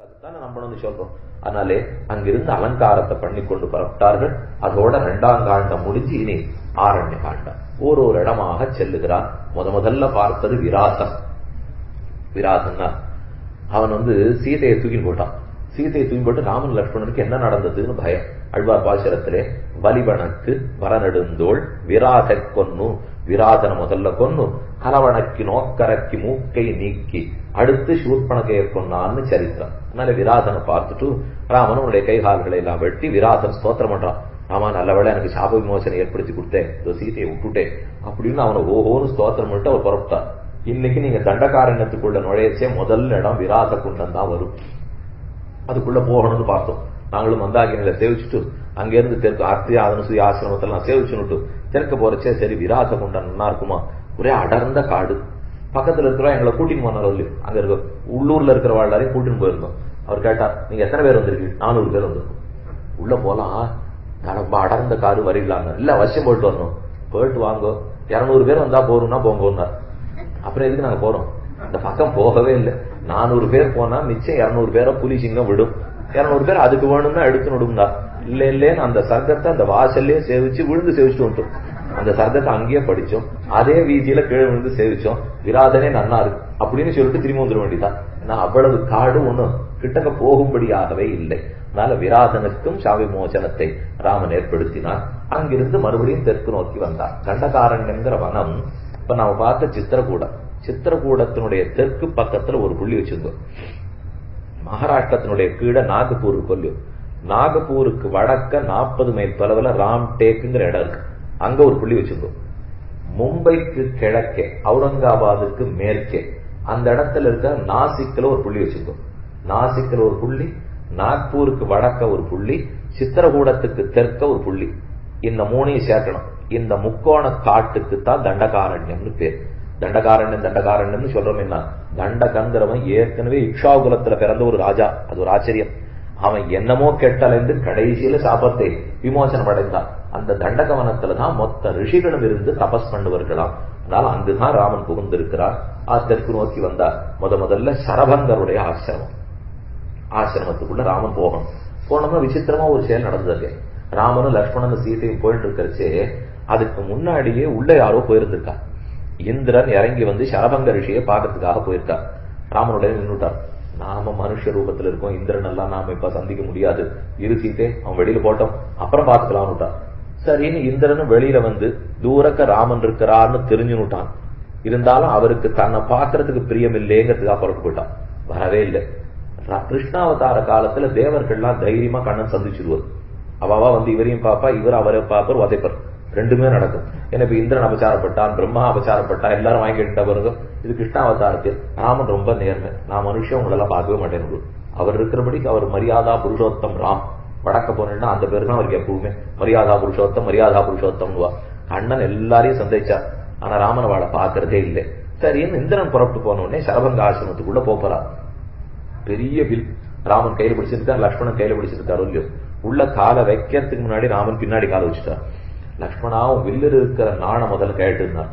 அதுதானே நம்பணும்னு சொல்றோம். அதனாலே அங்கிருந்து அலங்காரத்தை பண்ணி கொண்டு புறப்பட்டார்கள். அதோட 2ஆம் காண்டம் முடிஞ்சு இனி ஆரண்ய காண்டம். ஒரு இடமாக செல்லுகிறான். முதல்ல பார்த்தது விராசன். விராசன்னா அவன் சீதையை தூக்கி போட்டான். சீதையை தூக்கி போட்டு ராமன் லட்சுமணனுக்கு என்ன நடந்ததுன்னு பயம். அழ்வார் பாசுரத்திலே வலிவனுக்கு வரநெடுந்தோள் விராசை கொன்னு, விராதனை முதல்ல கொன்னு கலவணக்கி நோக்கரக்கி மூக்கை நீக்கி அடுத்து சூர்பனகையை கொன்னான்னு சரித்திரம். அதனால விராதனை பார்த்துட்டு ராமன் உன்னுடைய கைகால்களை எல்லாம் வெட்டி விராதன் ஸ்தோத்திரம் பண்றான். ராமா நல்லவேளை எனக்கு சாப விமோசனை ஏற்படுத்தி கொடுத்தேன், சீதையை விட்டுட்டேன் அப்படின்னு அவனை ஓஹோன்னு ஸ்தோத்திரம் பண்ணிட்டு அவர் புறப்பட்டார். இன்னைக்கு நீங்க தண்டகாரண்யத்துக்குள்ள நுழையச்சே முதல் இடம் விராச குண்டம் தான் வரும். அதுக்குள்ள போகணும்னு பார்த்தோம். நாங்களும் மந்தாகினில சேவிச்சுட்டு அங்கிருந்து தெற்கு அர்த்தியாதனசூரி ஆசிரமத்தெல்லாம் சேவிச்சுட்டு தெற்க போறச்சே சரி விராச குண்டம் நல்லா இருக்குமா, ஒரே அடர்ந்த காடு. பக்கத்துல இருக்கிறவா எங்களை கூட்டின்னு போனார். அங்க இருக்க உள்ளூர்ல இருக்கிற எல்லாரையும் கூட்டின்னு போயிருந்தோம். அவர் கேட்டார், நீங்க எத்தனை பேர் வந்திருக்கீங்க? 400 பேர் வந்திருக்கோம். உள்ள போலாம், ரொம்ப அடர்ந்த காடு வரீங்களாங்க. இல்ல அவசியம் போயிட்டு வரணும். போயிட்டு வாங்க, 200 பேர் வந்தா போறோம்னா போங்கன்னார். அப்புறம் எதுக்கு நாங்க போறோம்? இந்த பக்கம் போகவே இல்லை. 400 பேர் போனா மிச்சம் 200 பேரை புலி சிங்கம் விடும். 200 பேர் அதுக்கு வேணும்னா எடுத்து விடும்டா. இல்லன்னு அந்த சர்க்கத்தை அந்த வாசல்லே சேவிச்சு விழுந்து சேவிச்சுட்டு வந்துட்டோம். அந்த சர்க்கத்தை அங்கேயே படிச்சோம், அதே வீதியில கீழே விழுந்து சேவிச்சோம். விராதனே நன்னா இருக்கு அப்படின்னு சொல்லிட்டு திரும்ப வந்துட வேண்டியதான். நான் அவ்வளவு காடு ஒண்ணும் கிட்டக்க போகும்படியாகவே இல்லை. அதனால விராதனுக்கும் சாவி மோசனத்தை ராமன் ஏற்படுத்தினார். அங்கிருந்து மறுபடியும் தெற்கு நோக்கி வந்தார். தண்டகாரண்யங்கிற வனம் இப்ப நாம பார்த்த சித்திரகூடம். சித்திரகூடத்தினுடைய தெற்கு பக்கத்துல ஒரு புள்ளி வச்சிருந்தோம். மகாராஷ்டிரத்தினுடைய கீழே நாகப்பூர் கொல்லியும், நாகப்பூருக்கு வடக்க 40 மைல் தொலைவில் ராம்டேக்குங்கிற இடம் இருக்கு. அங்க ஒரு புள்ளி வச்சிருந்தோம். மும்பைக்கு கிழக்கே அவுரங்காபாத்துக்கு மேற்கே அந்த இடத்துல இருக்க நாசிக்ல ஒரு புள்ளி வச்சிருந்தோம். நாசிக்ல ஒரு புள்ளி, நாக்பூருக்கு வடக்க ஒரு புள்ளி, சித்திரகூடத்துக்கு தெற்க ஒரு புள்ளி. இந்த 3ஐயும் சேர்க்கணும். இந்த முக்கோண காட்டுக்கு தான் தண்டகாரண்யம்னு பேர். தண்டகாரண்யம் சொல்றோம். என்ன தண்டகங்கிறவன் ஏற்கனவே இக்ஷாகுலத்துல பிறந்த ஒரு ராஜா. அது ஒரு ஆச்சரியம். அவன் என்னமோ கெட்டலைந்து கடைசியில சாபத்தை விமோசனம் அடைந்தான். அந்த தண்டகவனத்துலதான் மொத்த ரிஷிகளும் இருந்து தபஸ் பண்ணுவார்களாம். அதனால அங்குதான் ராமன் புகுந்திருக்கிறார். தெற்கு நோக்கி வந்தார். முதல்ல சரபங்கருடைய ஆசிரமத்துக்குள்ள ராமன் போகணும். போனோம்னா விசித்திரமா ஒரு செயல் நடந்தது. ராமனும் லட்சுமணனும் சீதையும் போயிட்டு இருக்கிறச்சே அதுக்கு முன்னாடியே உள்ள யாரோ போயிருந்திருக்கா. இந்திரன் இறங்கி வந்து சரபங்க ரிஷியை பார்க்கறதுக்காக போயிருக்கார். ராமனுடைய நின்றுட்டார். நாம மனுஷ ரூபத்தில் இருக்கோம், இந்திரன் எல்லாம் நாம இப்ப சந்திக்க முடியாது, இரு சீதே அவன் வெளியில போட்டோம் அப்புறம் பார்த்துக்கலாம்னுட்டான். சரின்னு இந்திரனும் வெளியில வந்து தூரக்க ராமன் இருக்கிறார்னு தெரிஞ்சுனுட்டான். இருந்தாலும் அவருக்கு தன்னை பார்க்கறதுக்கு பிரியம் இல்லைங்கிறதுக்காக புறப்பட்டு போயிட்டான். வரவே இல்லை. கிருஷ்ணாவதார காலத்துல தேவர்கள்லாம் தைரியமா கண்ணன் சந்திச்சிருவார். அவாவா வந்து இவரையும் பாப்பா, இவர் அவரை பாப்பர், உதைப்பர், ரெண்டுமே நடக்கும். எனக்கு இந்திரன் அபச்சாரப்பட்டான், பிரம்மா அபச்சாரப்பட்டான், எல்லாரும் வாங்கிட்ட பிறகு இது கிருஷ்ணாவதாரத்தில் ராமன் ரொம்ப நேர்மை. நான் மனுஷன் உங்களெல்லாம் பார்க்கவே மாட்டேன். அவர் இருக்கிறபடிக்கு அவர் மரியாதா புருஷோத்தம் ராம். வடக்க போனேன்னா அந்த பேரு தான் அவருக்கு எப்பவுமே மரியாதா புருஷோத்தம். கண்ணன் எல்லாரையும் சந்திச்சார். ஆனா ராமன் அவளை பார்க்கறதே இல்லை. சரின்னு இந்திரன் புறப்பட்டு போன உடனே சரபங்க ஆசிரமத்துக்குள்ள போறார். பெரிய வில் ராமன் கையில பிடிச்சிருக்கார், லட்சுமணன் கையில பிடிச்சிருக்காரு. இல்லையோ உள்ள காலை வைக்கிறதுக்கு முன்னாடி ராமன் பின்னாடி காலை வச்சுட்டார். லட்சுமணாவும் வில்லு இருக்கிற நாணை முதல்ல கேட்டு இருந்தார்.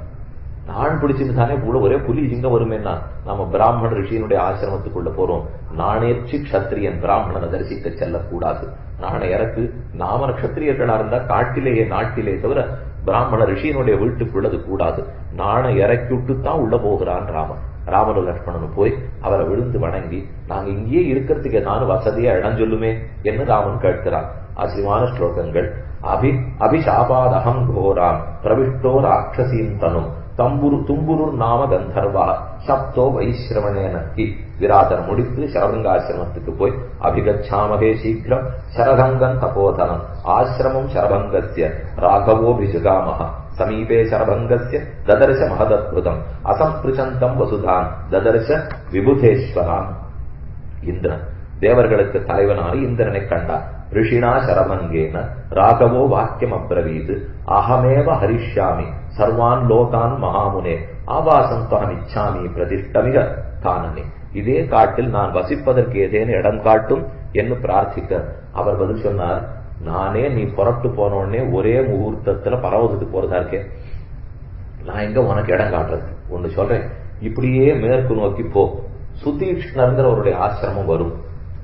நான் பிடிச்சிருந்தானே கூட ஒரே புலி சிங்கம் வருமேன்னா நம்ம பிராமண ரிஷியினுடைய ஆசிரமத்துக்குள்ள போறோம். நாணேர்ச்சி கஷத்திரியன் பிராமணனை தரிசிக்க செல்லக்கூடாது. நாணை இறக்கு. நாம கஷத்திரியர்களா இருந்தா காட்டிலேயே நாட்டிலே தவிர பிராமண ரிஷியினுடைய வீட்டுக்குள்ளது கூடாது. நாணை இறக்கி விட்டு தான் உள்ள போகிறான் ராமன். ராமனும் லட்சுமணனும் போய் அவரை விழுந்து வணங்கி, நாங்க இங்கேயே இருக்கிறதுக்கு ஏதாவது வசதியா இடம் சொல்லுமே என்று ராமன் கேட்கிறான். ஆச்சரியமான ஸ்லோகங்கள். அபிஷாபாதகம் கோராம் பிரவிஷ்டோ ராட்சசீம் தனும் தும்புரு நாம கந்தர்வா சப்தோ வைஸ்ரவணே நக்கி. விராதன் முடித்து சரபங்காசிரமத்துக்கு போய் அபிகச்சாமகே சீக்கிரம் சரபங்கன் தபோதனம் ஆசிரமம் சரபங்கஸ்ய ராகவோ விஜகாமஹ சமீபே சரபங்கஸ்ய ததர்ச மகதத்புதம் அசம்பிருச்சந்தம் வசுதான் ததர்ச விபுதேஸ்வரான். இந்திரன் தேவர்களுக்கு தலைவனான இந்திரனை கண்டார். ரிஷினா சரபங்கேன ராகவோ வாக்கியம் அப்ரவீது அகமேவ ஹரிஷ்யாமி சர்வான் லோகான் மகாமுனே ஆவாசம் தான் இச்சாமி பிரதிஷ்டமிக காணனே. இதே காட்டில் நான் வசிப்பதற்கு ஏதேனும் இடம் காட்டும் என்று பிரார்த்திக்க அவர் பதில் சொன்னார், நானே நீ புறப்பட்டு போன உடனே ஒரே முகூர்த்தத்துல பரவத்துக்கு போறதா இருக்கேன். நான் எங்க உனக்கு இடம் காட்டுறது? ஒண்ணு சொல்றேன், இப்படியே மேற்கு நோக்கி போ. சுதீஷ்ணர்ங்கிற அவருடைய ஆசிரமம் வரும்.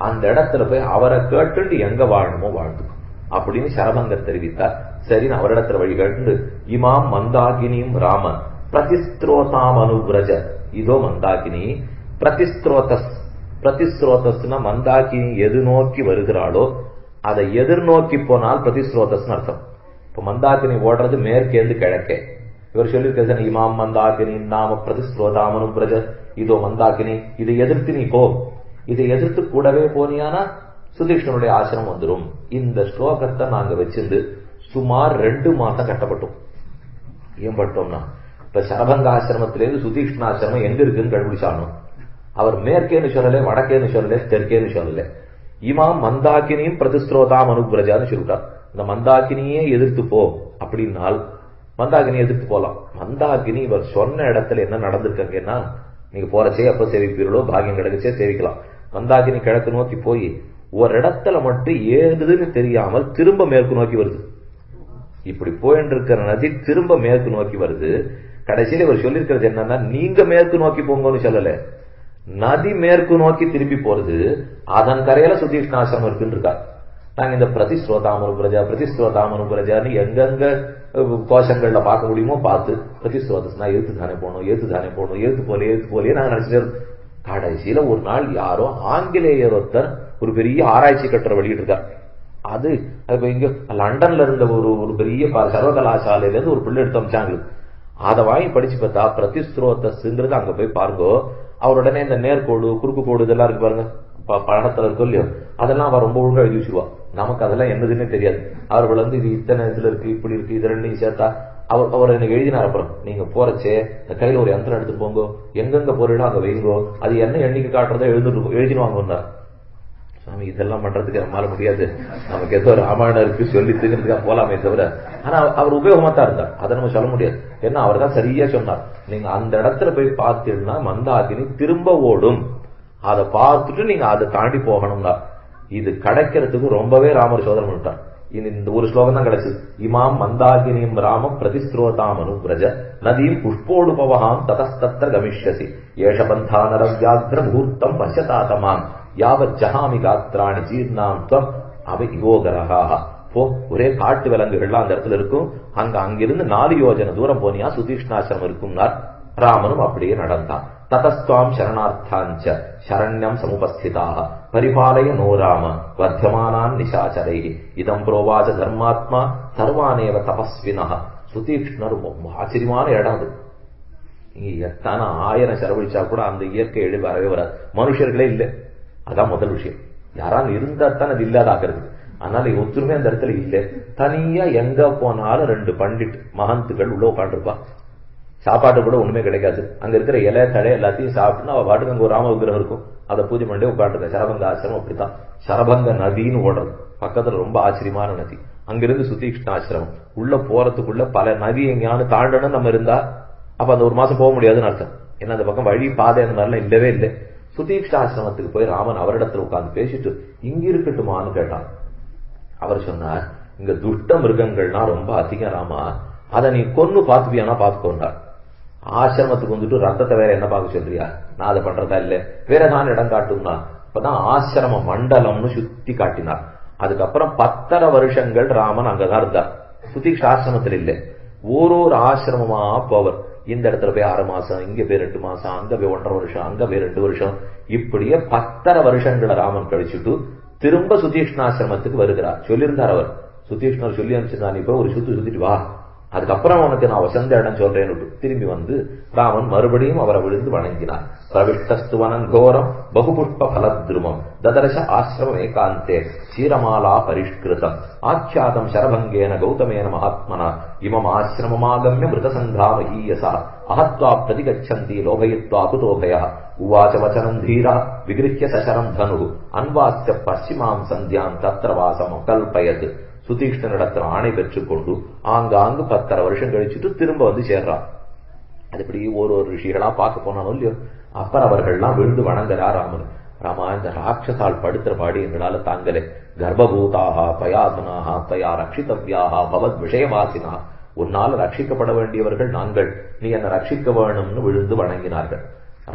அந்த இடத்துல போய் அவரை கேட்டு எங்க வாழணுமோ வாழ்ந்துக்கும் அப்படின்னு சரபங்கர் தெரிவித்தார். சரி, அவரிடத்துல வழி கேட்டு இமாம் மந்தாகினியும் ராமன் பிரதிஸ்திரோதாம் அனுபிரஜ. இதோ மந்தாகினி பிரதிஸ்திரோதஸ். பிரதிஸ்திரோதஸ்னா மந்தாகினி எது நோக்கி வருகிறாளோ அதை எதிர்நோக்கி போனால் பிரதிஸ்ரோதஸ் அர்த்தம். இப்ப மந்தாகினி ஓடுறது மேற்கேந்து கிழக்கே. இவர் சொல்லியிருக்க இமாம் மந்தாகினி நாம பிரதிஸ்ரோதாம் அனுபிரஜ. இதோ மந்தாகினி, இதை எதிர்த்து நீ போ. இதை எதிர்த்து கூடவே போனியானா சுதீஷ்ணனுடைய ஆசிரமம் வந்துடும். இந்த ஸ்லோகத்தை நாங்க வச்சிருந்து சுமார் 2 மாசம் கட்டப்பட்டோம். ஏன் பட்டோம்னா, இப்ப சரபங்க ஆசிரமத்திலேருந்து சுதீஷ்ணாசிரமம் எங்க இருக்குன்னு கண்டுபிடிச்சாலும் அவர் மேற்கேன்னு சொல்லல, வடக்கேன்னு சொல்லல, தெற்கேன்னு சொல்லல. இமாம் மந்தாகினியும் பிரதிஸ்ரோதாம் அனுபிரஜான்னு சொல்லிட்டார். இந்த மந்தாகினியே எதிர்த்து போ அப்படின்னால் மந்தாகினி எதிர்த்து போலாம். மந்தாகினி இவர் சொன்ன இடத்துல என்ன நடந்திருக்கீங்கன்னா, நீங்க போறச்சே எப்ப சேவிப்பீர்களோ பாகியம் கிடைச்சே சேவிக்கலாம். மந்தாகினி கிழக்கு நோக்கி போய் ஒரு இடத்துல மட்டும் ஏதுன்னு தெரியாமல் திரும்ப மேற்கு நோக்கி வருது. இப்படி போயிட்டு இருக்கிற நதி திரும்ப மேற்கு நோக்கி வருது. கடைசியில இவர் சொல்லியிருக்கிறது என்னன்னா, நீங்க மேற்கு நோக்கி போங்கன்னு சொல்லல, நதி மேற்கு நோக்கி திரும்பி போறது. அதன் கரையில சுதீஷ்ணாசிரமம் இருக்குன்னு இருக்கா. நாங்க இந்த பிரதிஸ்ரோதாமனுபிரஜா பிரதிஸ்ரோதாமனுபிரஜான்னு எங்கெங்க கோஷங்கள்ல பார்க்க முடியுமோ பார்த்து பிரதிஸ்ரோதஸ்னா எழுத்து தானே போகணும், எழுத்து தானே போகணும், எழுத்து போலே நாங்க நினைச்சிட்டு. கடைசியில ஒரு நாள் யாரோ ஆங்கிலேயர் ஒருத்தர் ஒரு பெரிய ஆராய்ச்சி கட்டுரை வெளியிட்டு இருக்கார். அது இங்க லண்டன்ல இருந்த ஒரு பெரிய சர்வகலாசாலையில இருந்து ஒரு பிள்ளை எடுத்து அமைச்சாங்க. அதை வாங்கி படிச்சு பார்த்தா பிரதிஸ்ரோதஸ்ங்கிறது அங்க போய் பாருங்கோ. அவருடனே இந்த நேர்கோடு குறுக்கு கோடு இதெல்லாம் இருக்கு பாருங்க, படத்துல இருக்கும் இல்லையோ, அதெல்லாம் அவர் ரொம்ப ஒழுங்கா எழுதி வச்சிருவா. நமக்கு அதெல்லாம் என்னதுன்னே தெரியாது. அவர்கள் இது இத்தனை இதுல இருக்கு, இப்படி இருக்கு, இது ரெண்டையும் சேர்த்தா அவர் எனக்கு எழுதினார். அப்புறம் நீங்க போறச்சே இந்த கையில ஒரு யந்திரம் எடுத்துட்டு போங்கோ, எங்கெங்க போறீங்களோ அங்க வைங்கோ, அது என்ன எண்ணிக்கை காட்டுறதோ எழுதினுவாங்க. சாமி, இதெல்லாம் பண்றதுக்கு நம்மளால முடியாது, நமக்கு ஏதோ ராமாயணம் இருக்கு சொல்லி திங்கிறதுக்காக போலாமே தவிர. ஆனா அவர் உபயோகமா தான் இருந்தார், அதை நம்ம சொல்ல முடியாது. ஏன்னா அவர் தான் சரியா சொன்னார். நீங்க அந்த இடத்துல போய் பார்த்தீங்கன்னா மந்தாகினி திரும்ப ஓடும், அதை பார்த்துட்டு நீங்க அதை தாண்டி போகணும்னா. இது கிடைக்கிறதுக்கு ரொம்பவே ராமர் சோதனை பண்ணிட்டார். இந்த ஒரு ஸ்லோகம் தான் கிடைச்சது. இமாம் மந்தாகினியும் ராமம் பிரதிஸ்ரோதாம் அனுபிரஜ நதீம் புஷ்போடுபவகாம் ததஸ்தத்ர கமிஷ்யசி ஏஷபந்தா நரவ்யாக்ர முகூர்த்தம் பசதாதமாம் யாவத் ஜஹாமி காத்ராணி ஜீர்ணாம் துவம் அவை யோகரகாக. போ, ஒரே காட்டு விலங்குகள்லாம் அந்த இடத்துல இருக்கும். அங்கிருந்து 4 யோஜனை தூரம் போனியா சுதீஷ்ணாசிரமம் இருக்கும்னார். ராமனும் அப்படியே நடந்தான். ததஸ்துவாம் சரணார்த்தாஞ்ச சரண்யம் சமுபஸ்திதாக பரிபாலய நோ ராம வர்த்தமானான் நிசாச்சரை இதம் புரோவாச தர்மாத்மா சர்வானேவ தபஸ்வினா. சுதீக்ஷ்ணர் ஆச்சரியமான இடம் அது. நீங்க எத்தனை 1000 செலவழிச்சா கூட அந்த இயற்கை எழுதி வரவே வராது. மனுஷர்களே இல்லை, அதான் முதல் விஷயம். யாராவது இருந்தா தான் அது இல்லாத ஆகிறது. அதனால ஒத்துருமே அந்த இடத்துல இல்லை. தனியா எங்க போனாலும் 2 பண்டிட் மகந்துகள் உள்ள உட்காந்துருப்பா. சாப்பாட்டு கூட ஒண்ணுமே கிடைக்காது. அங்க இருக்கிற இலை தடை எல்லாத்தையும் சாப்பிட்டுன்னு அவ பாட்டுக்கு அங்க ஒரு ராம விக்கிரகம் இருக்கும், அதை பூஜை பண்ணி உட்காந்துருக்க. சரபங்க ஆசிரமம் அப்படித்தான். சரபங்க நதின்னு ஓடுறது பக்கத்துல, ரொம்ப ஆச்சரியமான நதி. அங்கிருந்து சுதீஷ்ணாசிரமம் உள்ள போறதுக்குள்ள பல நதி எங்கேயானு தாண்டணும் நம்ம இருந்தா அப்ப அந்த 1 மாசம் போக முடியாதுன்னு அர்த்தம். ஏன்னா அந்த பக்கம் வழி பாதை அந்த மாதிரிலாம் இல்லவே இல்லை. சுதீஷ்ணாசிரமத்துக்கு போய் ராமன் அவரிடத்துல உட்கார்ந்து பேசிட்டு இங்க இருக்கட்டுமான்னு கேட்டான். அவர் சொன்னார், இங்க துஷ்ட மிருகங்கள்னா ரொம்ப அதிகம் ராமா, அதை நீ கொன்னு பாத்துப்பியானா பாத்துக்கொண்டார். ஆசிரமத்துக்கு வந்துட்டு ரத்தத்தை வேற என்ன பார்க்க சொல்றியா? நான் அதை பண்றதா இல்ல, வேற நான் இடம் காட்டும்னா. அப்பதான் ஆசிரம மண்டலம்னு சுத்தி காட்டினார். அதுக்கப்புறம் 10.5 வருஷங்கள் ராமன் அங்கதான் இருந்தார். சுதீஷ் ஆசிரமத்தில் இல்லை, ஒரு ஆசிரமமா போவர். இந்த இடத்துல போய் 6 மாசம், இங்க போய் 2 மாசம், அங்க போய் 1.5 வருஷம், அங்க போய் 2 வருஷம், இப்படியே 10.5 வருஷங்களை ராமன் கழிச்சுட்டு திரும்ப சுதீஷ்ணாசிரமத்துக்கு வருகிறார். சொல்லியிருந்தார் அவர், சுதீஷ்ணர் சொல்லி அனுப்பிச்சிருந்தான், இப்ப ஒரு சுத்திட்டு வா, அதுக்கப்புறம் உனக்கு நான் வசந்த இடம் சொல்றேன்னு திரும்பி வந்து ராமன் மறுபடியும் அவரை விழுந்து வணங்கினார். பிரவிஷ்டஸ்துவனம் கோரம் பகுபுஷ்ப பலத்ருமம் ததர்ஷ ஆசிரமம் ஏகாந்தே சீரமாலா பரிஷ்கிருதம் ஆச்சாதம் சரபங்கேன கௌதமேன மகாத்மனா இமம் ஆசிரமமாகம்ய மிருதசங்காம ஈயசா அஹத்வா பிரதிகச்சந்தி லோகயித்வா குதோகயா உவாச்ச வச்சனம் தீரா விகிருஹ்ய சசரம் தனு அன்வாஸ்ய பশ্চিமாம் சந்தியாம் தத்ர வாசம் கல்பயத். சுதீஷ்ணனிடத்தில் ஆணை பெற்றுக்கொண்டு ஆங்காங்கு 10.5 வருஷம் கழிச்சுட்டு திரும்ப வந்து சேர்றான். அதுபடி ஒரு ரிஷிகளா பார்க்க போனாலும் இல்லையோ, அப்புறம் அவர்கள்லாம் விழுந்து வணங்குறா ராமன். ராமா, இந்த ராட்சசால் படுத்துற பாடி எங்களால தாங்களே, கர்ப்பபூதாக பயாதனாக தயா ரட்சித்தவ்யாக பவத் விஷயவாசினா, உன்னால் ரட்சிக்கப்பட வேண்டியவர்கள் நாங்கள், நீ என்னை ரட்சிக்க வேணும்னு விழுந்து வணங்கினார்கள்.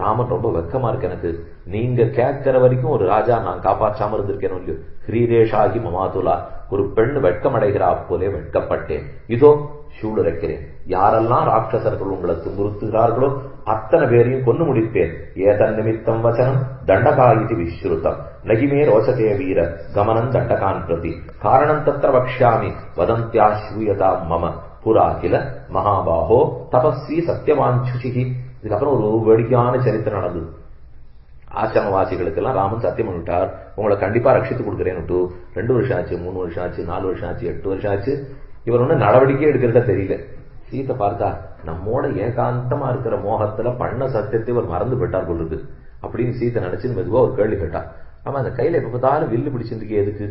ராமன் ரொம்ப வெக்கமா இருக்கு எனக்கு, நீங்க கேட்கிற வரைக்கும் ஒரு ராஜா நான் காப்பாற்றாம இருந்திருக்கேன் இல்லையோ, ஹிரீரேஷாகி மமாதுலா, ஒரு பெண் வெட்கம் அடைகிறா போலே வெட்கப்பட்டேன், இதோ சூளுரைக்கிறேன், யாரெல்லாம் ராட்சசர்கள் உங்களை துன்புறுத்துகிறார்களோ அத்தனை பேரையும் கொண்டு முடிப்பேன். ஏதன் நிமித்தம் வச்சனம் தண்டகாயிதி விஸ்ருதம் நகிமே ரோசதே வீர கமனம் தண்டகான் பிரதி காரணம் தத்திர வக்ஷ்யாமி வதந்தியாஸ்ரூயதா மம புராகில மகாபாஹோ தபஸ்வி சத்தியவாஞ்சுஷிகி. இதுக்கப்புறம் ஒரு வேடிக்கையான சரித்திரம் நடந்தது. ஆசிரமவாசிகளுக்கு எல்லாம் ராமன் சத்தியம் பண்ணிவிட்டார், உங்களை கண்டிப்பா ரட்சித்து கொடுக்குறேன்னு. 2 வருஷம் ஆச்சு, 3 வருஷம் ஆச்சு, 4 வருஷம் ஆச்சு, 8 வருஷம் ஆச்சு, இவர் ஒண்ணு நடவடிக்கை எடுக்கிறத தெரியல. சீத்தை பார்த்தா நம்மோட ஏகாந்தமா இருக்கிற மோகத்துல பண்ண சத்தியத்தை இவர் மறந்து போயிட்டார் பொழுது அப்படின்னு சீத்தை நினைச்சு மெதுவா ஒரு கேள்வி கேட்டான். ஆமா, அந்த கையில எப்ப பார்த்தாலும் வில்லு பிடிச்சிருக்கே எதுக்கு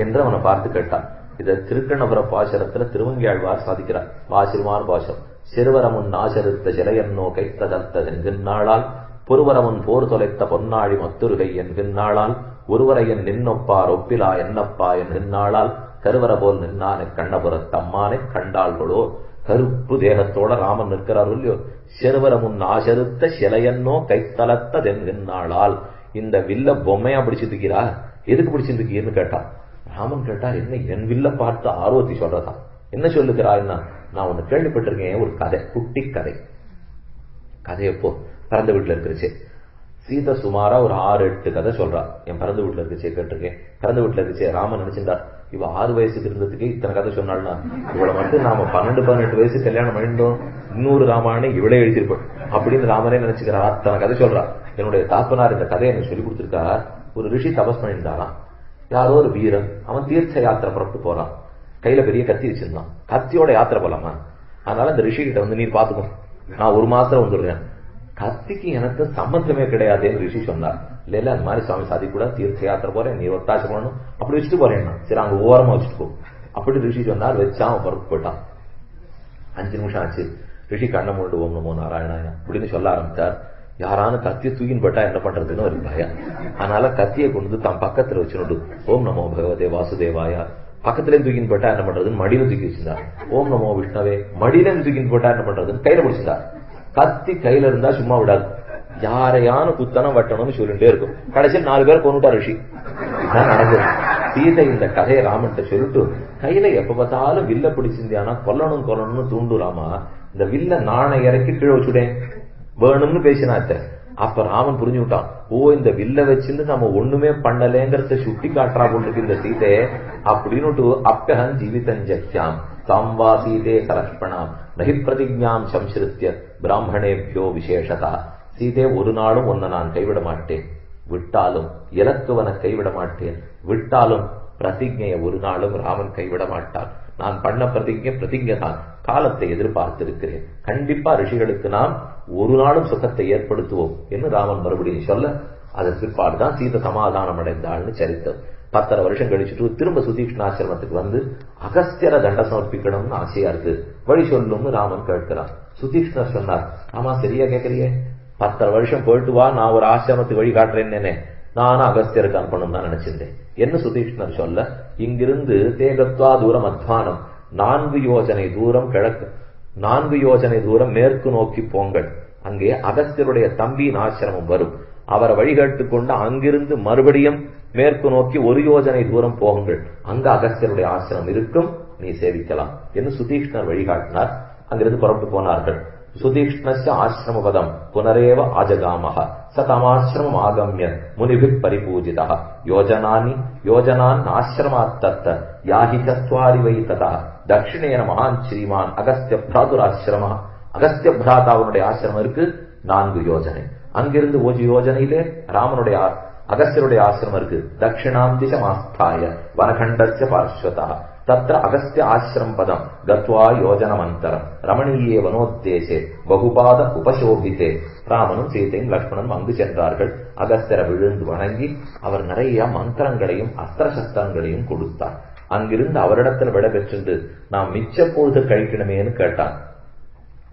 என்று அவனை பார்த்து கேட்டான். இத திருக்கண்ணபுர பாசரத்துல திருவங்கியாழ்வார் சாதிக்கிறார். வாசிருமான பாசம், சிறுவரமுன் ஆசரித்த சிலையன்னோ கைத்ததர்த்ததென்கின்றாளால் பொறுவரமுன் போர் தொலைத்த பொன்னாழி மத்துருகை என்கின்றாளால் ஒருவரையன் நின்னொப்பார் ஒப்பிலா என்னப்பா என்கின்றாளால் கருவர போல் நின்னானே கண்ணபுரத்தம்மானே கண்டாள்களோ. கருப்பு தேகத்தோட ராமன் நிற்கிறார் இல்லையோ, சிறுவரமுன் ஆசரித்த சிலையன்னோ கைத்தலத்ததென்கின்றாளால், இந்த வில்ல பொம்மையா பிடிச்சிருக்கிறா, எதுக்கு பிடிச்சிருக்கீன்னு கேட்டான். ராமன் கேட்டார், என்ன என் வில்ல பார்த்து ஆர்வத்தி சொல்றதா, என்ன சொல்லுகிறா? என்ன, நான் ஒண்ணு கேள்விப்பட்டிருக்கேன், ஒரு கதை, குட்டி கதை. கதையப்போ பிறந்த வீட்டுல இருக்கிறச்சு சீதை சுமாரா ஒரு 6-8 கதை சொல்றா. என் பிறந்த வீட்டுல இருக்குச்சே கேட்டிருக்கேன், பிறந்த வீட்டுல இருக்குச்சே. ராமன் நினைச்சிருந்தார், இவ 6 வயசுக்கு இருந்ததுக்கு இத்தனை கதை சொன்னாள்னா, இவளை மட்டும் நாம 12-18 வயசு கல்யாணம் பண்ணிட்டோம், இன்னொரு ராமாயணம் இவளே எழுதியிருப்போம் அப்படின்னு ராமனே நினைச்சுக்கிறார். அத்தனை கதை சொல்றா. என்னுடைய தாப்பனார் இந்த கதையை எனக்கு சொல்லி கொடுத்திருக்கார். ஒரு ரிஷி தபஸ் பண்ணியிருந்தாராம். யாரோ ஒரு வீரன், அவன் தீர்த்த யாத்திரை புறப்பட்டு போறான். கையில பெரிய கத்தி வச்சிருந்தான். கத்தியோட யாத்திரை போலாமா? அதனால இந்த ரிஷி கிட்ட வந்து, நீர் பாத்துக்கோ, நான் 1 மாசத்துல வந்துடுறேன், கத்திக்கு எனக்கு சம்பந்தமே கிடையாதுன்னு ரிஷி சொன்னார். இல்ல அந்த மாதிரி சுவாமி சாதி கூட தீர்த்த யாத்திரை போறேன், நீ ஒத்தாசை பண்ணணும், அப்படி வச்சுட்டு போறேன்னா சரி அங்க ஓரமா வச்சுட்டு போ அப்படி ரிஷி சொன்னார். வச்சா அவன் புறப்பட்டு போயிட்டான். 5 நிமிஷம் ஆச்சு. ரிஷி கண்ணை மூண்டு ஓம் நமோ நாராயணாய அப்படின்னு சொல்ல ஆரம்பிச்சார். யாரானு கத்தியை தூக்கின்னு போட்டா என்ன பண்றதுன்னு ஒரு பயம். அதனால கத்தியை கொண்டு தம் பக்கத்துல வச்சுட்டு ஓம் நமோ பகவதே வாசுதேவாயா, பக்கத்திலேயும் தூக்கின்னு போட்டா என்ன பண்றதுன்னு மடியில தூக்கி வச்சிருந்தார். ஓம் நமோ விஷ்ணவே, மடியிலேயும் தூக்கின்னு போட்டா என்ன பண்றதுன்னு கையில பிடிச்சிருந்தார். கத்தி கையில இருந்தா சும்மா விடாது, யாரையான குத்தனம் வெட்டணும்னு சொல்லிட்டே இருக்கும். கடைசியில் 4 பேர் கொண்டுட்டார் ரிஷி. நடந்தது. சீதை இந்த கதையை ராமன்ட்ட சொல்லிட்டு, கையில எப்ப பார்த்தாலும் வில்ல பிடிச்சிருந்தியானா கொல்லணும்னு தூண்டுலாமா, இந்த வில்ல நாணை இறக்கி கீழே வச்சுடேன் வேணும்னு பேசினாத்த. அப்ப ராமன் புரிஞ்சு விட்டான், ஓ இந்த வில்ல வச்சிருந்து நம்ம ஒண்ணுமே பண்ணலேங்கிறத சுட்டி காட்டுறா போட்டிருக்கு இந்த சீதை அப்படின்னு. அப்பகன் ஜீவிதஞ்சக்யாம் தாம்பா சீதே கலக்ஷ்மணாம் நகி பிரதிஜாம் சம்ஸ்ருத்ய பிராமணேபியோ விசேஷதா. சீதே, ஒரு நாளும் உன்னை நான் கைவிட மாட்டேன், விட்டாலும் இலக்குவனை கைவிட மாட்டேன், விட்டாலும் பிரதிஜையை ஒரு நாளும் ராமன் கைவிட மாட்டான். நான் பண்ண பிரதிஜை தான், காலத்தை எதிர்பார்த்திருக்கிறேன், கண்டிப்பா ரிஷிகளுக்கு நாம் ஒரு நாளும் சுகத்தை ஏற்படுத்துவோம் என்று ராமன் மறுபடியும் சொல்ல, அதற்கு பிற்பாடுதான் சீதை சமாதானம் அடைந்தாள்னு சரித்தம். 10 வருஷம் கழிச்சுட்டு திரும்ப சுதீக்ஷ்ணாசிரமத்துக்கு வந்து அகஸ்தியர தண்ட சமர்ப்பிக்கணும்னு ஆசையா இருக்கு, வழி சொல்லும்னு ராமன் கேட்கிறான். சுதீக்ஷ்ணர் சொன்னார், ஆமா சரியா கேட்கறியே, 10 வருஷம் போயிட்டு வா, நான் ஒரு ஆசிரமத்துக்கு வழி காட்டுறேன்னு நானும் அகஸ்தியருக்கு அனுப்பணும் தான் நினைச்சிருந்தேன் என்ன சுதீக்ஷ்ணர் சொல்ல, இங்கிருந்து தேகத்வா தூரம் அத்வானம் 4 யோஜனை தூரம் கிழக்கு, 4 யோஜனை தூரம் மேற்கு நோக்கி போங்கள், அங்கே அகஸ்தியருடைய தம்பியின் ஆசிரமம் வரும், அவரை வழிகேட்டுக் கொண்டு அங்கிருந்து மறுபடியும் மேற்கு நோக்கி 1 யோஜனை தூரம் போகுங்கள், அங்க அகஸ்தியருடைய ஆசிரமம் இருக்கும், நீ சேவிக்கலாம் என்று சுதீக்ஷ்ணர் வழிகாட்டினார். அங்கிருந்து புறப்பட்டு போனார்கள். சுதீக்ஷ்ணஸ்ய ஆசிரமபதம் புனரேவ ஆஜகாமஹ சதமாசிரமம் ஆகம்ய முனிபிப் பரிபூஜிதः யோஜனான் ஆசிரமாத்தத்த யாஹி சத்வாரி வை ததா தட்சிணேன மகான் ஸ்ரீமான் அகஸ்திய பிராதுராசிரம. அகஸ்திய பிராதாவுடைய ஆசிரமம் இருக்கு 4 யோஜனை. அங்கிருந்து 1 யோஜனையிலே ராமனுடைய அகஸ்தியருடைய ஆசிரமம் இருக்கு. தட்சிணாம் திசமாஸ்தாய வனகண்டஸ்ய பார்ஸ்வதः தத்ர அகஸ்திய ஆசிரம் பதம் கத்வா யோஜனமந்தரம் ரமணீயே வனோத்தேசே பகுபாத உபசோபித்தே. ராமனும் சீதையும் லக்ஷ்மணனும் அங்கு சென்றார்கள். அகஸ்தியரை விழுந்து வணங்கி அவர் நிறைய மந்திரங்களையும் அஸ்திர சஸ்திரங்களையும் கொடுத்தார். அங்கிருந்து அவரிடத்தில் விட பெற்று நாம் மிச்ச பொழுது கழிக்கணுமேன்னு கேட்டான்.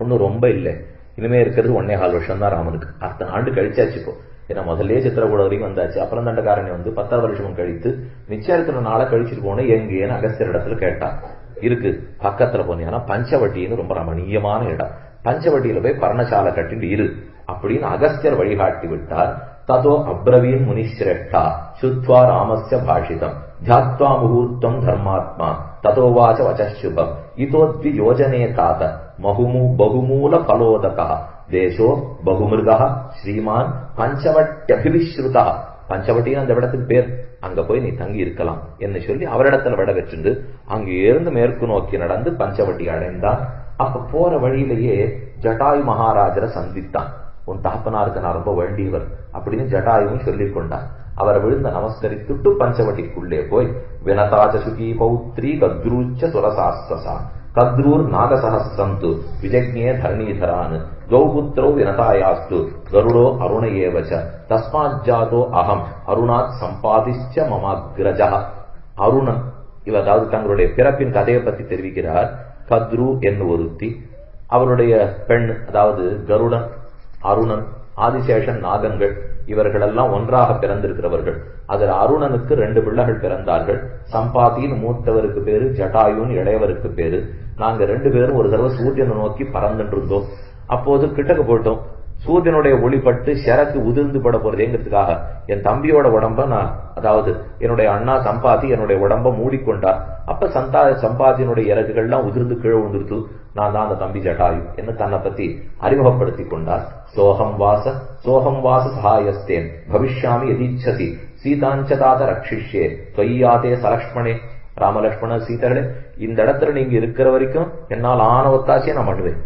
ஒன்னும் ரொம்ப இல்லை, இனிமே இருக்கிறது 1.25 வருஷம் தான் ராமனுக்கு. அத்தனை ஆண்டு கழிச்சாச்சுப்போ. ஏன்னா முதல்ல சித்திரகூட வரைக்கும் வந்தாச்சு, அப்புறம் தண்டகாரண்யம் வந்து 10 வருஷமும் கழித்து மிச்சம் இருக்கிற நாளை கழிச்சுட்டு போனேன் எங்கேன்னு அகஸ்தியர் இடத்துல கேட்டான். இருக்கு பக்கத்துல போனீங்கன்னா பஞ்சவட்டின்னு ரொம்ப ரமணீயமான இடம், பஞ்சவட்டியில போய் பர்ணசாலை கட்டிட்டு இரு அப்படின்னு அகஸ்தியர் வழிகாட்டி விட்டார். ததோ அப்ரவீன் முனிஸ்ரேஷ்டா சுத்வா ராமஸ்ய பாஷிதம் தியாத்வா முகூர்த்தம் தர்மாத்மா ததோவாச்ச வசுபம் இதோத்வி யோஜனே தாத பகுமூல பலோதகா தேசோ பகுமிருகா ஸ்ரீமான் பஞ்சவட்டியபிவிஸ்ருதா. பஞ்சவட்டின்னு அந்த இடத்துக்கு பேர். அங்க போய் நீ தங்கி இருக்கலாம் என்று சொல்லி அவரிடத்துல விட வச்சிருந்து அங்க இருந்து மேற்கு நோக்கி நடந்து பஞ்சவட்டி அடைந்தான். அப்ப போற வழியிலேயே ஜட்டாயு மகாராஜரை சந்தித்தான். உன் தகப்பனாருக்கு நான் ரொம்ப வேண்டியவர் அப்படின்னு ஜட்டாயுவும் சொல்லிக் கொண்டான். அவரை விழுந்த நமஸ்கரித்துட்டு பஞ்சவட்டிக்குள்ளே போய் வினதாச்ச சுகி பௌத்ரி கத்ரூச்ச சுரசாஸ்தசா கத்ரூர் நாகசஹஸ்ரந்து விஜக்ஞே தரணீதரான் கௌபுத்ரோ வினதாயாஸ்து கருடோ அருண ஏவச்ச தஸ்மாஜாதோ அகம் அருணாத் சம்பாதிச்ச மமாக்ரஜா. அருணன் இவர் அதாவது தங்களுடைய பிறப்பின் கதையை பத்தி தெரிவிக்கிறார். கத்ரு என்று ஒருத்தி, அவருடைய பெண் அதாவது கருடன், அருணன், ஆதிசேஷன், நாகங்கள் இவர்களெல்லாம் ஒன்றாக பிறந்திருக்கிறவர்கள். அதில் அருணனுக்கு 2 பிள்ளைகள் பிறந்தார்கள். சம்பாதின்னு மூத்தவருக்கு பேரு, ஜட்டாயுன்னு இளையவருக்கு பேரு. நாங்க 2 பேரும் ஒரு தடவை சூரியனை நோக்கி பறந்துட்டு இருந்தோம். அப்போது கிட்டக்கு போயிட்டோம். சூரியனுடைய ஒளிப்பட்டு சரக்கு உதிர்ந்து பட போறதுங்கிறதுக்காக என் தம்பியோட உடம்ப நான் அதாவது என்னுடைய அண்ணா சம்பாதி என்னுடைய உடம்ப மூடிக்கொண்டார். அப்ப சம்பாதியினுடைய இறகுகள்லாம் உதிர்ந்து கீழே விழுந்துருத்து. நான் தான் அந்த தம்பி ஜட்டாயு என்ன தன்னை பத்தி அறிமுகப்படுத்தி கொண்டார். சோகம் வாச சகாயஸ்தேன் பவிஷ்யாமி எதீச்சதி சீதாஞ்சதாத ரட்சிஷ்யே தொய்யாதே சலக்ஷ்மணே. ராமலக்ஷ்மண சீதர்களே, இந்த இடத்துல நீங்க இருக்கிற வரைக்கும் என்னால் ஆன ஒத்தாசியை நான் பண்ணுவேன்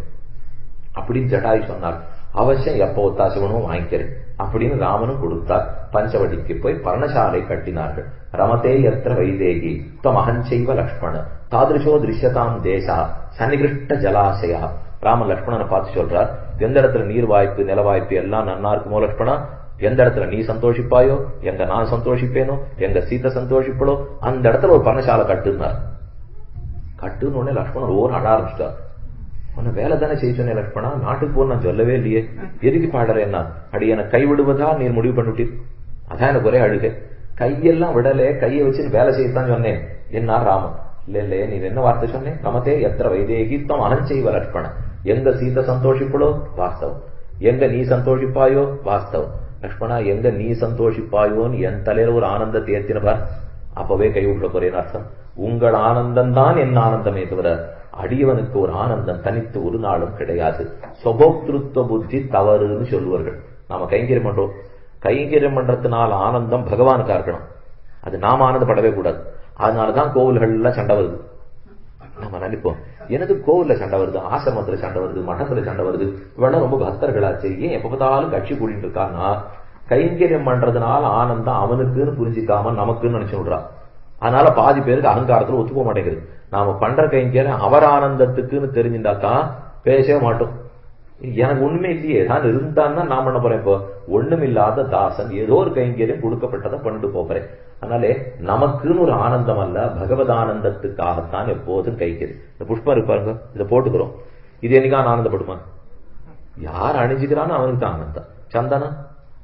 அப்படின்னு ஜட்டாயு சொன்னார். அவசியம் எப்ப ஒத்தாசி வேணும் வாங்கிக்கிறேன் அப்படின்னு ராமனும் கொடுத்தார். பஞ்சவடிக்கு போய் பர்ணசாலை கட்டினார்கள். ரமதே யத்ர வைதேகி தமஹஞ்சைவ லக்ஷ்மண தாதிருஷோ திருஷ்யதாம் தேசா சன்னிகிருஷ்ட ஜலாசயா. ராமன் லக்ஷ்மணனை பார்த்து சொல்றார், எந்த இடத்துல நீர் வாய்ப்பு நில வாய்ப்பு எல்லாம் நன்னா இருக்குமோ லக்ஷ்மணா, எந்த இடத்துல நீ சந்தோஷிப்பாயோ, எங்க நான் சந்தோஷிப்பேனோ, எங்க சீத்தை சந்தோஷிப்படோ அந்த இடத்துல ஒரு பர்ணசாலை கட்டுனார். கட்டுன்னு உடனே லக்ஷ்மணன் ஓர் அழ ஆரம்பிச்சிட்டார். உன்னை வேலை தானே செய்ய சொன்னேன் லக்ஷ்மணா, நாட்டுக்கு போன நான் சொல்லவே இல்லையே, எதுக்கு பாடுறேன்னா அடி என கை விடுவதா நீர் முடிவு பண்ணிட்டீர். அதான் எனக்கு ஒரே அழுகை. கையெல்லாம் விடலே, கையை வச்சு வேலை செய்யத்தான் சொன்னேன் என்ன ராமன். இல்ல நீ என்ன வார்த்தை சொன்னேன், ரமதே எத்திர வைதேகி தம் அனஞ்சைவ லக்ஷ்மணன். எங்க சீதை சந்தோஷிப்படோ வாஸ்தவம், எங்க நீ சந்தோஷிப்பாயோ வாஸ்தவம். லக்ஷ்மணா எங்க நீ சந்தோஷிப்பாயோன்னு என் தலையில ஒரு ஆனந்தத்தை ஏத்தினபார், அப்பவே கை விட போறேன் அர்த்தம். உங்கள் ஆனந்தம் தான் என் ஆனந்தமே தவிர அடியவனுக்கு ஒரு ஆனந்தம் தனித்து ஒரு நாளும் கிடையாது. சொபோக்திருத்துவ புத்தி தவறுன்னு சொல்லுவார்கள். நாம கைங்கரியம் பண்றோம், கைங்கரியம் பண்றதுனால ஆனந்தம் பகவானுக்கா இருக்கணும், அது நாம ஆனந்தப்படவே கூடாது. அதனாலதான் கோவில்கள்ல சண்டை வருது. நம்ம நினைப்போம் எனக்கு கோவில்ல சண்டை வருது, ஆசிரமத்துல சண்டை வருது, மட்டத்துல சண்டை வருது, இவெல்லாம் ரொம்ப பக்தர்களாச்சு, ஏன் எப்ப பார்த்தாலும் கட்சி கூடிட்டு இருக்கான்னா கைங்கரியம் பண்றதுனால ஆனந்தம் அவனுக்குன்னு புரிஞ்சிக்காம நமக்குன்னு நினைச்சு விடுறான். அதனால பாதி பேருக்கு அகங்காரத்துல ஒத்துக்க மாட்டேங்குது. நாம பண்ற கைங்கரியம் அவர் ஆனந்தத்துக்குன்னு தெரிஞ்சுட்டாதான் பேசவே மாட்டோம். எனக்கு ஒண்ணுமே இல்லையே, நான் இருந்தான்னா நான் பண்ண போறேன். இப்போ ஒண்ணும் இல்லாத தாசன் ஏதோ ஒரு கைங்கரியம் கொடுக்கப்பட்டதை பண்ணிட்டு போறேன். அதனாலே நமக்குன்னு ஒரு ஆனந்தம் அல்ல, பகவத் ஆனந்தத்துக்காகத்தான் எப்போதும் கைக்கறி. இந்த புஷ்பம் இருப்பாருங்க, இதை போட்டுக்கிறோம், இது என்னைக்கான ஆனந்தப்படுமா? யார் அணிஞ்சுக்கிறான்னு அவனுக்கு தான் ஆனந்தம். சந்தனம்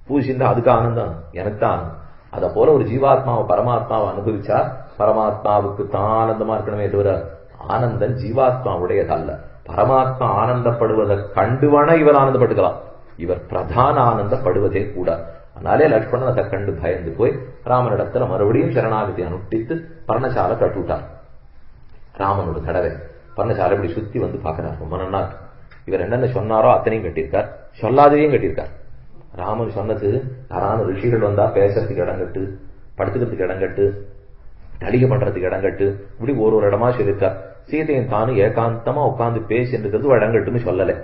பூசிந்தா அதுக்கு ஆனந்தம், எனக்கு தான் ஆனந்தம். அத போல ஒரு ஜீவாத்மாவை பரமாத்மாவை அனுபவிச்சா பரமாத்மாவுக்கு தான் ஆனந்தமா இருக்கணுமே தவிர ஆனந்தம் ஜீவாத்மாவுடையதல்ல. பரமாத்மா ஆனந்தப்படுவதை கண்டுவானா இவர் ஆனந்தப்பட்டுக்கலாம், இவர் பிரதான ஆனந்தப்படுவதே கூட. அதனாலே லக்ஷ்மணன் அதை கண்டு பயந்து போய் ராமனிடத்துல மறுபடியும் சரணாகதி அனுஷ்டித்து பர்ணசாலை கட்டுவிட்டார். ராமனோட தடவை பர்ணசாலை இப்படி சுத்தி வந்து பாக்குறார். ரொம்ப நன்னா இவர் என்னென்ன சொன்னாரோ அத்தனையும் கட்டியிருக்கார், சொல்லாததையும் கட்டியிருக்கார். ராமன் சொன்னது யாரான ரிஷிகள் வந்தா பேசுறதுக்கு இடங்கட்டு, படுத்துக்கிறதுக்கு இடங்கட்டு, நடிகை பண்றதுக்கு இடங்கட்டு, இப்படி ஒரு இடமா சொல்லியிருக்கார். சீதையும் தானும் ஏகாந்தமா உட்கார்ந்து பேசின்றது இடங்கட்டுன்னு சொல்லலை.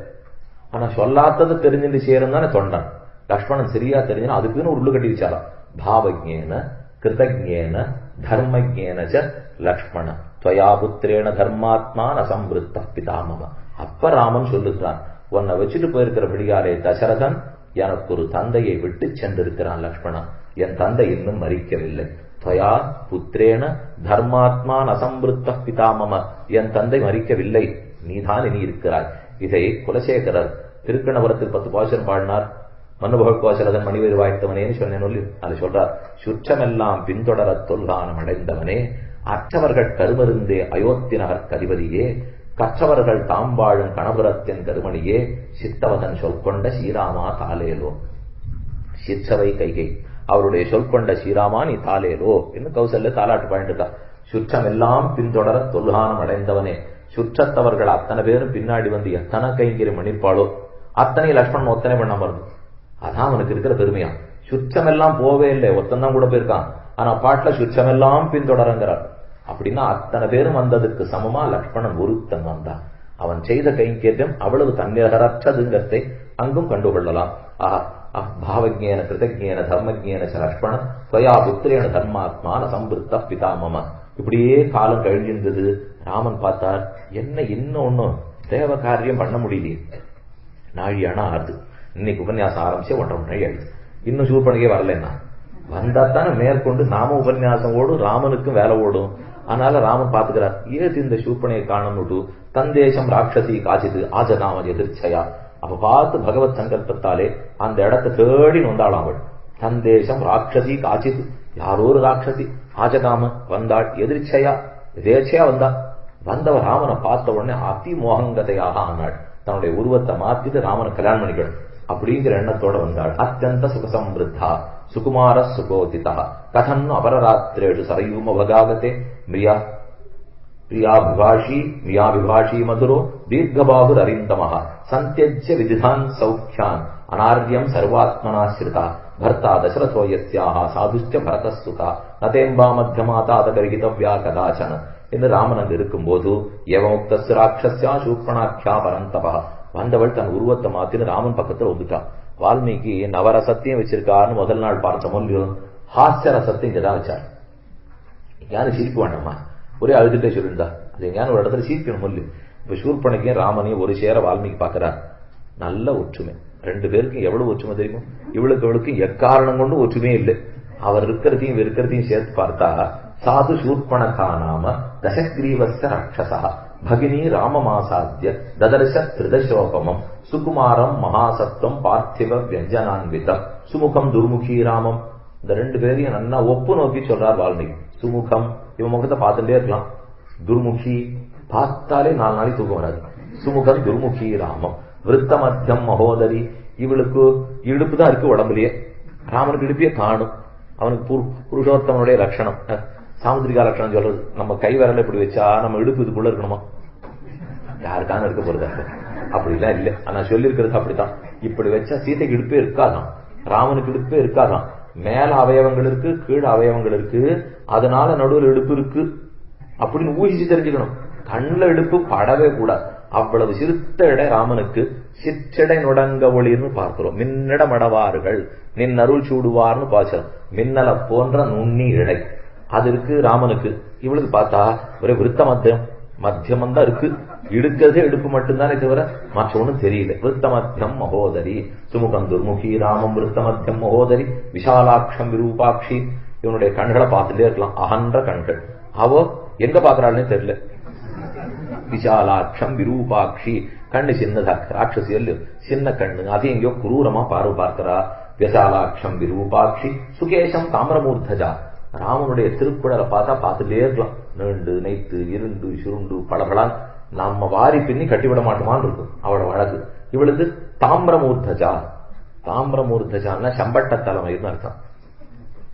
ஆனா சொல்லாதது தெரிஞ்சுட்டு சேரும் தானே தொண்டான். லக்ஷ்மணன் சரியா தெரிஞ்சுன்னா அதுக்குன்னு ஒரு உள்ளு கட்டி வச்சாராம். பாவஜேன கிருதஜேன தர்மஜேனச்ச லக்ஷ்மண துவயா புத்திரேன தர்மாத்மான அசம்பிருத்த பிதாமம. அப்ப ராமன் சொல்லுகிறான், உன்னை வச்சுட்டு போயிருக்கிற விடியாலே தசரதன் எனக்கு ஒரு தந்தையை விட்டு சென்றிருக்கிறான் லக்ஷ்மணா, என் தந்தை இன்னும் மரிக்கவில்லை. துவயா புத்திரேன தர்மாத்மான் அசம்பிருத்த பிதாமம, என் தந்தை மரிக்கவில்லை, நீதான் இனி இருக்கிறாய். இதை குலசேகரர் திருக்கணபுரத்தில் 10 பாசுரம் பாடினார். மன்னுபகோசரதன் மணிவேறு வாய்த்தவனேன்னு சொன்னேன். அது சொல்றார், சுற்றமெல்லாம் பின்தொடர தொல்கானம் அடைந்தவனே, அற்றவர்கள் கருமருந்தே அயோத்தி நகர் கதிபதியே, கற்றவர்கள் தாம்பாழும் கணபுரத்தின் கருமணியே சித்தவதன் சொல்கொண்ட ஸ்ரீராமா தாலேலோ. சிற்றவை கைகை அவருடைய சொல்கொண்ட ஸ்ரீராமா நீ தாலேலோ என்று கௌசல்ய தாலாட்டு பாயிட்டு. சுற்றம் எல்லாம் பின்தொடர தொல்கானம் அடைந்தவனே, சுற்றத்தவர்கள் அத்தனை பேரும் பின்னாடி வந்து எத்தனை கைங்கரியம் பண்ணிருப்பாளோ அத்தனை லக்ஷ்மணன் ஒத்தனை பண்ண மருந்து. அதான் அவனுக்கு இருக்கிற பெருமையா. சுற்றம் எல்லாம் போவே இல்லை, ஒத்தந்தான் கூட போயிருக்கான். ஆனா பாட்டுல சுற்றம் எல்லாம் பின்தொடரங்கிறார். அப்படின்னா அத்தனை பேரும் வந்ததுக்கு சமமா லக்ஷ்மணன் ஒருத்தன் வந்தான். அவன் செய்த கைங்கரியம் அவ்வளவு தன்னிகரற்றதுங்கிறதை அங்கும் கண்டுகொள்ளலாம். பாவஜேன கிருதஜேன தர்மஜேன லக்ஷ்மணன் ஸ்வயா புத்திரேன தர்மாத்மான சம்பிருத்த பிதாமம. இப்படியே காலம் கழிஞ்சிருந்தது. ராமன் பார்த்தார், என்ன இன்னும் ஒன்னும் தேவ காரியம் பண்ண முடியலையே. நாழியானா ஆறுது. இன்னைக்கு உபன்யாசம் ஆரம்பிச்சு 1.5 மணி ஆயிடுது. இன்னும் சூர்பனகே வரலன்னா வந்தா தானே மேற்கொண்டு நாம உபன்யாசம் ஓடும், ராமனுக்கும் வேலை ஓடும். அதனால ராமன் பாத்துக்கிறார், ஏது இந்த சூர்பனையை காணணுட்டு தந்தேசம் ராட்சசி காசிது ஆஜகாமன் எதிர்ச்சையா. அப்ப பார்த்து பகவத் சங்கல்பத்தாலே அந்த இடத்தை தேடி வந்தாளாம் அவள். தந்தேசம் ராட்சசி காசிது, யாரோ ஒரு ராட்சசி ஆஜகாம வந்தாள், எதிர்ச்சையா எதேச்சையா வந்தா. வந்தவர் ராமனை பார்த்த உடனே அதி மோகங்கதையாக ஆனாள். தன்னுடைய உருவத்தை மாத்திட்டு ராமனை கல்யாணம் பண்ணிக்கணும் அப்படிங்கிற எண்ணத்தோட வந்தாள். அத்தியந்த சுகசம்பிருத்தா சுகுமார சுகோதிதா கதம் அபரராத்திரேஷு சரயூமவகாகதே மிரியா பிரியா விபாஷி மதுரோ தீர்க்கபாபுர் அரிந்தமஹ சந்தியஜ்ய விதிதான் சௌக்கியான் அனார்யம் சர்வாத்மனாஸ்ரிதா பர்த்தா தசரதோ யஸ்யாஹ சாதுஷ்ட பரதஸ்துதா நதேம்பா மத்தியமாதா தகர்கிதவ்யா கதாச்சன என்று ராமன் அங்கு இருக்கும்போது ஏவமுக்தஸ்ய ராட்சஸ்யா சூர்பணாக்கியா பரந்தபா. வந்தவள் தன் உருவத்தை மாத்தின்னு ராமன் பக்கத்துல வந்துட்டான். வால்மீகி நவரசத்தையும் வச்சிருக்காருன்னு முதல் நாள் பார்த்த மொழியும் ஹாஸ்ய ரசத்தை இங்கதான் வச்சார். எங்கேயாவது சிரிப்பு வேண்டாமா, ஒரே அழுதுட்டே சொல்லிருந்தா அது எங்கேயான ஒரு இடத்துல சிரிக்கணும் மொழி. இப்ப சூர்பனைக்கும் ராமனையும் ஒரு சேர வால்மீகி பாக்குறார். நல்ல ஒற்றுமை, 2 பேருக்கும் எவ்வளவு ஒற்றுமை தெரியும். இவளுக்கு எக்காரணம் கொண்டு ஒற்றுமையே இல்லை. அவர் இருக்கிறதையும் இருக்கிறதையும் சேர்த்து பார்த்தா சாது சூர்பணகா நாம தசக்ரீவஸ்ய ராட்சசா பகினி ராமமாசாத்திய ததர்ஷ திருதசோபமம் சுகுமாரம் மகாசத்வம் பார்த்திவ வியஞ்சனான்விதம் சுமுகம் துர்முகி ராமம். இந்த 2 பேரையும் நல்லா ஒப்பு நோக்கி சொல்றார் வால்மீகி. சுமுகம் இவன் முகத்தை பார்த்துட்டே இருக்கலாம், துர்முகி பார்த்தாலே 4 நாளைக்கு தூக்கம் வராது. சுமுகம் துர்முகி ராமம் விருத்த மத்தியம் மகோதரி. இவளுக்கு இடுப்பு தான் இருக்கு உடம்புலயே, ராமனுக்கு இடுப்பையே காணும். அவனுக்கு புருஷோத்தமனுடைய லட்சணம் சாமுதிரிகா லட்சணம் சொல்றது. நம்ம கை விரல இப்படி வச்சா நம்ம இடுப்பு இதுக்குள்ள இருக்கணுமா, யாருக்கான இருக்க போறது அப்படிலாம் இல்லை. ஆனா சொல்லி இருக்கிறது அப்படித்தான். இப்படி வச்சா சீதைக்கு இடுப்பே இருக்காதான், ராமனுக்கு இடுப்பே இருக்காதான். மேல அவயவங்கள் இருக்கு, கீழே அவயவங்கள் இருக்கு, அதனால நடுவில் இடுப்பு இருக்கு அப்படின்னு ஊகிச்சு தெரிஞ்சுக்கணும். கண்ணுல இடுப்பு படவே கூடாது. அவ்வளவு சிறுத்த இடை ராமனுக்கு சிற்றடை நுடங்க ஒளிர்னு பார்க்கிறோம். மின்னட மடவார்கள் நின் அருள் சூடுவார்னு பாசனம். மின்னலை போன்ற நுண்ணி இடை அது இருக்கு ராமனுக்கு. இவளுக்கு பார்த்தா ஒரே விருத்த மத்தியம் தான் இருக்கு. இடுக்கிறதே இடுப்பு மட்டும்தானே தவிர மற்ற ஒண்ணும் தெரியல. விருத்த மத்தியம் மகோதரி சுமுகம் துர்முகி ராமம் விருத்த மத்தியம் மகோதரி விஷாலாட்சம் விரூபாட்சி. இவனுடைய கண்களை பார்த்துட்டே இருக்கலாம், அகன்ற கண்கள். அவோ எங்க பாக்குறாள்னே தெரியல. விஷாலாட்சம் விரூபாட்சி, கண்ணு சின்னதா, ராட்சசி சின்ன கண்ணு, அது எங்கயோ குரூரமா பார்வை பார்க்கிறா. விஷாலாட்சம் விரூபாட்சி சுகேஷம் தாமிரமூர்த்தஜா. ராமனுடைய திருக்குடலை பார்த்தா பார்த்துட்டே இருக்கலாம். நீண்டு நெய்த்து இருண்டு சுருண்டு பளபளான் நம்ம வாரி பின்னி கட்டிவிட மாட்டோமான்னு இருக்கும் அவளோட வழக்கு. இவளுக்கு தாமிரமூர்த்தஜா. தாமிரமூர்த்தஜான்னா சம்பட்ட தலைமைன்னு அர்த்தம்.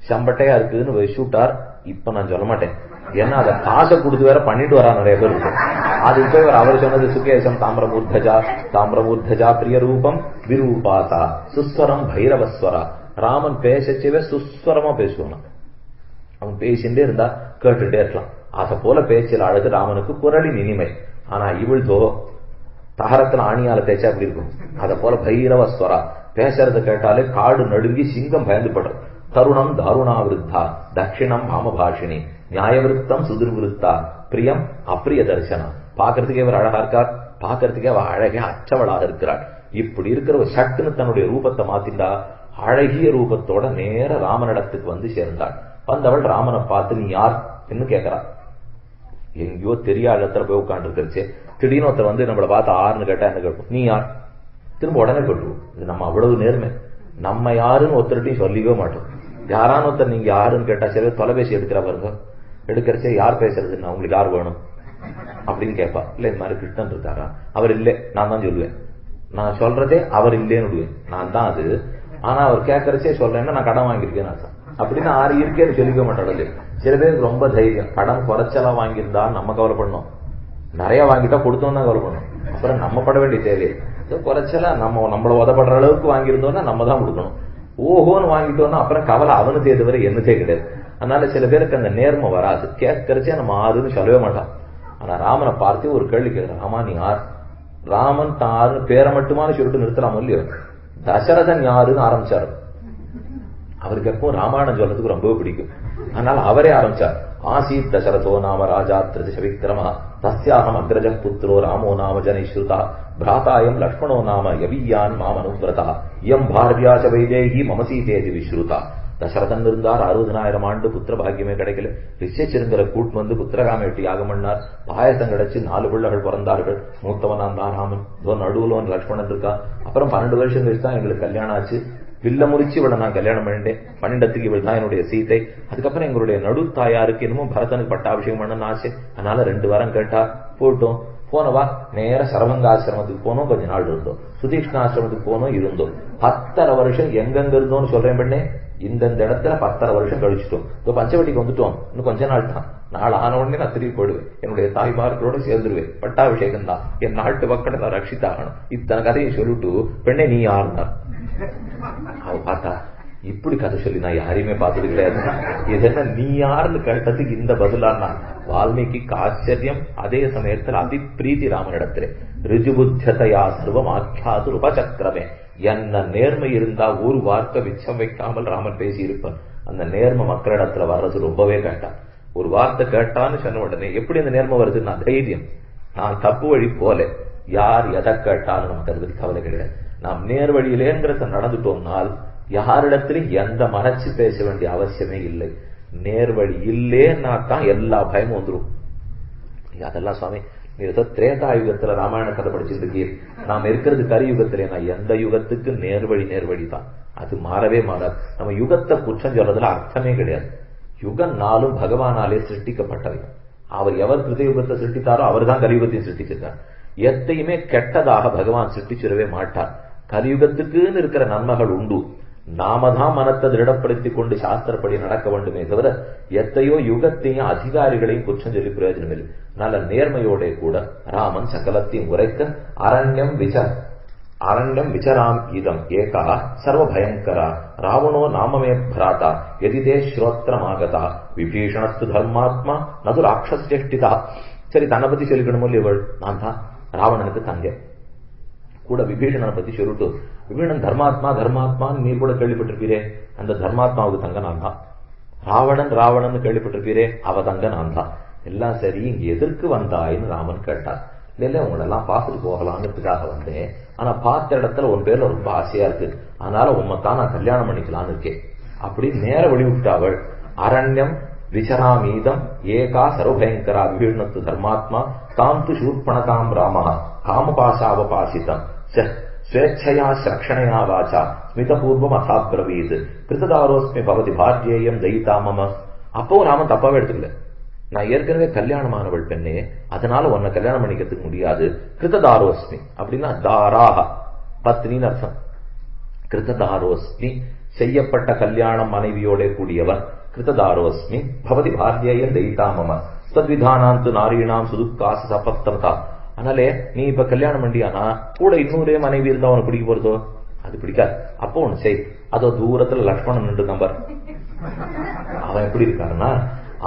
சம்பட்டையா இருக்குன்னு ஷூட்டார். இப்ப நான் சொல்ல மாட்டேன், ஏன்னா அதை காசை கொடுத்து வேற பண்ணிட்டு வரா நிறைய பேர் இருக்கு. அது இப்ப அவர் சொன்னது சுகேசம் தாமிரமூர்த்தஜா. தாமிரமூர்த்தஜா பிரிய ரூபம் விரூபாசா சுஸ்வரம் பைரவஸ்வரா. ராமன் பேசச்சவே சுஸ்வரமா பேசுவான். அவன் பேசிட்டே இருந்தா கேட்டுட்டே இருக்கலாம். அத போல பேச்சில் அழகு ராமனுக்கு குரலின் இனிமை. ஆனா இவள்தோ தகரத்துல ஆணியால பேச்சா அப்படி இருக்கும். அத போல பைரவஸ்வரா, பேசுறத கேட்டாலே காடு நடுங்கி சிங்கம் பயந்து படும். தருணம் தாருணாவிருத்தா தட்சிணம் வாமபாஷினி நியாயவிருத்தம் சுதிர்விருத்தா பிரியம் அப்பிரிய தரிசனம். பாக்கிறதுக்கே அவர் அழகா இருக்கார், பாக்கிறதுக்கே அவ அழகே அற்றவளாக இருக்கிறாள். இப்படி இருக்கிற ஒரு சட்டுன்னு தன்னுடைய ரூபத்தை மாத்திண்டா அழகிய ரூபத்தோட நேர ராமனிடத்துக்கு வந்து சேர்ந்தாள். வந்தவள் ராமனை பார்த்து நீ யார் என்று கேட்கிறான். எங்கேயோ தெரியாத இடத்துல போய் உட்காந்து இருக்கிறச்சு. திடீர்னு ஒருத்தர் வந்து நம்மளை பார்த்து ஆறுன்னு கேட்டா என்ன கேட்கும், நீ யார், திரும்ப உடனே கேட்டுருவோம். இது நம்ம அவ்வளவு நேர்மை. நம்ம யாருன்னு ஒருத்தர்கிட்டையும் சொல்லவே மாட்டோம். யாரான ஒருத்தர் நீங்க யாருன்னு கேட்டா சரி தொலைபேசி எடுக்கிறா பாருங்க. எடுக்கிறச்சே யார் பேசுறதுன்னு உங்களுக்கு யார் வேணும், அப்படின்னு கேட்பா. இல்ல இந்த மாதிரி கிருஷ்ணன் இருக்காரா? அவர் இல்லை, நான் தான் சொல்லுவேன். நான் சொல்றதே அவர் இல்லேன்னு விடுவேன், நான் தான் அது. ஆனா அவர் கேட்கறச்சே சொல்றேன்னா நான் கடன் வாங்கியிருக்கேன்னு அர்த்தம். அப்படின்னு ஆறு இருக்கேன்னு சொல்லிக்க மாட்டாடல. சில பேருக்கு ரொம்ப தைரியம், கடன் குறைச்சலா வாங்கியிருந்தா நம்ம கவலைப்படணும், நிறைய வாங்கிட்டா கொடுத்தோம் தான் கவலைப்படணும். அப்புறம் நம்ம பட வேண்டிய தேவையை குறைச்சலா நம்மள உதப்படுற அளவுக்கு வாங்கியிருந்தோம்னா நம்ம தான் கொடுக்கணும். ஓஹோன்னு வாங்கிட்டோம்னா அப்புறம் கவலை அவனுக்கு எது வரை என்னதே கிடையாது. அதனால சில பேருக்கு அந்த நேர்மை வராது, கேட்கறச்சே நம்ம ஆறுன்னு சொல்லவே மாட்டான். ஆனா ராமனை பார்த்து ஒரு கேள்வி கேட்கிறான், ராமா நீ யார்? ராமன் தான் ஆறுன்னு பேரை மட்டுமான சொல்லிட்டு நிறுத்தலாம் இல்லையோ. தசரதன் யாருன்னு ஆரம்பிச்சாரு. அவருக்கு எப்பவும் ராமாயணம் சொல்றதுக்கு ரொம்ப பிடிக்கும், அதனால அவரே ஆரம்பிச்சார். ஆசீத் தசரதோ நாம ராஜா திருதிஷ விக்ரம தஸ்யாஹம் அக்ரஜ புத்திரோ ராமோ நாம ஜனைஸ்ருதா பிராதாயம் லக்ஷ்மணோ நாம யவியான் மாமனுவிரதா எம் பாரதியாச்ச வைதேகி மமசீதேதி விஸ்ருதா. தசரதன் இருந்தார், 60,000 ஆண்டு புத்திர பாக்கியமே கிடைக்கல. ரிஷிச்சிருங்கிற கூட்டு வந்து புத்திரகாமேட்டி யாகம் பண்ணார், பாயசம் கிடைச்சு 4 பிள்ளைகள் பிறந்தார்கள். மூத்தவன் தான் ராமன், நடுவுல லட்சுமணன் இருக்கா. அப்புறம் 12 வருஷம் கழிச்சு தான் எங்களுக்கு கல்யாணம் ஆச்சு. வில்ல முறிச்சு இவளை நான் கல்யாணம் பண்ணிட்டேன். 12க்கு இவள் தான் என்னுடைய சீதை. அதுக்கப்புறம் எங்களுடைய நடு தாயாருக்கு என்னமோ பரதனுக்கு பட்டாபிஷேகம் பண்ணணும்னு ஆச்சு, அதனால 2 வாரம் கேட்டா. போட்டோம். போனவா நேர சரபங்க ஆசிரமத்துக்கு போனோம், கொஞ்ச நாள் இருந்தோம். சுதீஷ்ண ஆசிரமத்துக்கு போனோம், இருந்தோம். 10 வருஷம் எங்கெங்க இருந்தோம்னு சொல்றேன் பெண்ணே. இந்த இடத்துல 10 வருஷம் கழிச்சிட்டோம். இப்போ பஞ்சவட்டிக்கு வந்துட்டோம், இன்னும் கொஞ்ச நாள் தான். நாள் ஆன உடனே நான் திரும்பி போயிடுவேன், என்னுடைய தாய்மார்களோட சேர்ந்துருவேன். பட்டாபிஷேகம் தான், என் நாட்டு மக்களை நான் ரட்சித்தாகணும். இத்தனை கதையை சொல்லிட்டு பெண்ணே நீ யாருன்னா அவ பார்த்தா, இப்படி கதை சொல்லி நான் யாரையுமே பார்த்தது கிடையாது, இது என்ன நீ யாருன்னு கேட்டதுக்கு இந்த பதிலானா வால்மீகிக்கு ஆச்சரியம். அதே சமயத்தில் அதிப்பிரீதி ராமனிடத்திலே. ரிஜுபுத்ததையா சர்வம் ஆக்கியாது உபசக்கிரமே. என்ன நேர்மை இருந்தா ஒரு வார்த்தை மிச்சம் வைக்காமல் ராமன் பேசி இருப்பான். அந்த நேர்மை மக்களிடத்துல வர்றது ரொம்பவே கேட்டான். ஒரு வார்த்தை கேட்டான்னு சொன்ன உடனே எப்படி அந்த நேர்மை வருதுன்னா தைரியம். நான் தப்பு வழி போல, யார் எதை கேட்டாலும் நமக்கு அதை பத்தி கவலை கிடையாது. நாம் நேர் வழியிலேங்கிறத நடந்துட்டோம்னால் யாரிடத்திலும் எந்த மறைச்சு பேச வேண்டிய அவசியமே இல்லை. நேர்வழி இல்லேன்னா தான் எல்லா பயமும் வந்துடும். அதெல்லாம் சுவாமி நீ ஏதோ திரேதா யுகத்துல ராமாயண கதை படிச்சுட்டு இருக்கீர், நாம் இருக்கிறது கலியுகத்திலே. நான் எந்த யுகத்துக்கு நேர்வழி தான், அது மாறவே மாறாது. நம்ம யுகத்தை குற்றம் சொல்றதுல அர்த்தமே கிடையாது. யுகம் நாளும் பகவானாலே சிருஷ்டிக்கப்பட்டவை. அவர் எவர் கிருதயுகத்தை சிருஷ்டித்தாரோ அவர் தான் கலியுகத்தையும் சிருஷ்டிச்சிருக்கார். எத்தையுமே கெட்டதாக பகவான் சிருஷ்டிச்சிடவே மாட்டார். கலியுகத்துக்குன்னு இருக்கிற நன்மைகள் உண்டு. நாம தான் மனத்தை திருடப்படுத்திக் கொண்டு சாஸ்திரப்படி நடக்க வேண்டுமே தவிர எத்தையோ யுகத்தையும் அதிகாரிகளையும் குற்றம் சொல்லி பிரயோஜனம் இல்லை. நல்ல நேர்மையோட கூட ராமன் சகலத்தையும் உரைக்க அரண்யம் விசராம் இதம் ஏகா சர்வ பயங்கரா ராவணோ நாமமே பிராதா எதிதே ஸ்ரோத்திரமாகதா விபீஷணஸ்து தர்மாத்மா நது ராட்சஸ்யஷ்டிதா. சரி, தன்னை பத்தி சொல்லிக்கணுமோ இவள், நான் தான் ராவணனுக்கு தங்க. கூட விபீஷணனை பத்தி சொல்லிட்டு, விபீஷணன் தர்மாத்மான்னு நீர் கூட கேள்விப்பட்டிருப்பீரே, அந்த தர்மாத்மாவுக்கு தங்க நான் தான். ராவணன் கேள்விப்பட்டிருப்பீரே, அவ தங்க நான் தான். எல்லாம் சரி, இங்க எதற்கு வந்தாயின்னு ராமன் கேட்டார். இல்ல உங்களெல்லாம் பார்த்துட்டு போகலாங்கிறதுக்காக வந்தேன், ஆனா பார்த்த இடத்துல உன் பேர்ல ரொம்ப ஆசையா இருக்கு, அதனால உண்மைத்தான் நான் கல்யாணம் பண்ணிக்கலான்னு இருக்கேன். அப்படி நேர வெளிவிட்டாவள். அரண்யம் விசராமீதம் ஏகா சர்வபயங்கரா விபீஷணத்து தர்மாத்மா தாம் து சூர்பணகாம் ராம காமபாசாவபாசிதம் ஸ்வேச்சையா ஸ்ரக்ஷணையா வாச்சா ஸ்மிதபூர்வம் அசாப்ரவீத் கிருததாரோஸ்மி பவதி பார்ஜேயம் தயிதா மம. அப்போ ராமன் தப்பாவே எடுத்துக்கல. நான் ஏற்கனவே கல்யாணமானவள் பெண்ணே, அதனால உன்னை கல்யாணம் பண்ணிக்கிறதுக்கு முடியாது. கிருததாரோஸ்மி அப்படின்னா தாராக பத்னின்னு அர்த்தம். கிருததாரோஸ்மி செய்யப்பட்ட கல்யாணம் மனைவியோட கூடியவன். கிருததாரோஸ்மி பவதி பார்ஜேயம் தயிதா மம தத்விதானாந்து நாரீணாம் சுதுக்காச சபத்தமதா. அதனாலே நீ இப்ப கல்யாணம் பண்ணியானா கூட இன்னொரே மனைவி இருந்தா அவனுக்கு பிடிக்க போறதோ? அது பிடிக்காது. அப்போ ஒண்ணு செய், அதோ தூரத்துல லக்ஷ்மணன் நின்று நம்பர். அவன் எப்படி இருக்காருன்னா,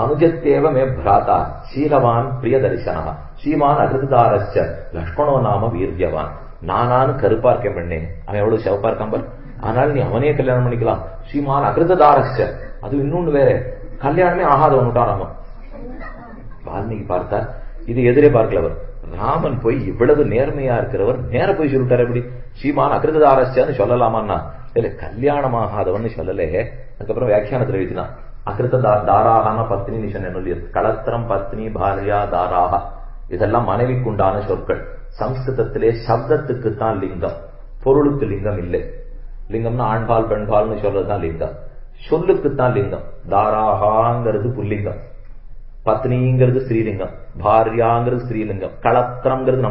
அனுஜத்தேவ மே பிராதா சீலவான் பிரிய தரிசனா ஸ்ரீமான் அகிருதாரச்ச லக்ஷ்மணோ நாம வீரியவான். நானானு கருப்பா இருக்கேன் பெண்ணே, அவன் எவ்வளவு சிவப்பா இருக்கான் பார். ஆனால் நீ அவனே கல்யாணம் பண்ணிக்கலாம். ஸ்ரீமான் அகிருதாரச்ச, அது இன்னொன்னு வேற, கல்யாணமே ஆகாதவன் விட்டான். வால்மீகி பார்த்தார், இது எதிரே பார்க்கலவர். ராமன் போய் இவ்வளவு நேர்மையா இருக்கிறவர் நேர போய் சொல்லிட்டார். எப்படி ஸ்ரீமான் அகிருதாரஸ்யான்னு சொல்லலாமான்னா, இல்ல கல்யாணமாகாதவன்னு சொல்லலே. அதுக்கப்புறம் வியாக்கியானத்தில் எழுதினான், அகிருத தாராகான பத்னி நிஷன் என்னுடைய களத்திரம் பத்னி பாரியா தாராகா, இதெல்லாம் மனைவிக்குண்டான சொற்கள். சம்ஸ்கிருதத்திலே சப்தத்துக்குத்தான் லிங்கம், பொருளுக்கு லிங்கம் இல்லை. லிங்கம்னா ஆண்பால் பெண்பால்னு சொல்றதுதான் லிங்கம், சொல்லுக்குத்தான் லிங்கம். தாராகாங்கிறது புல்லிங்கம், பத்னிங்கிறது ஸ்ரீலிங்கம். பாரியாங்கிறது ஸ்திரீலிங்கம், களத்திரம்ங்கிறது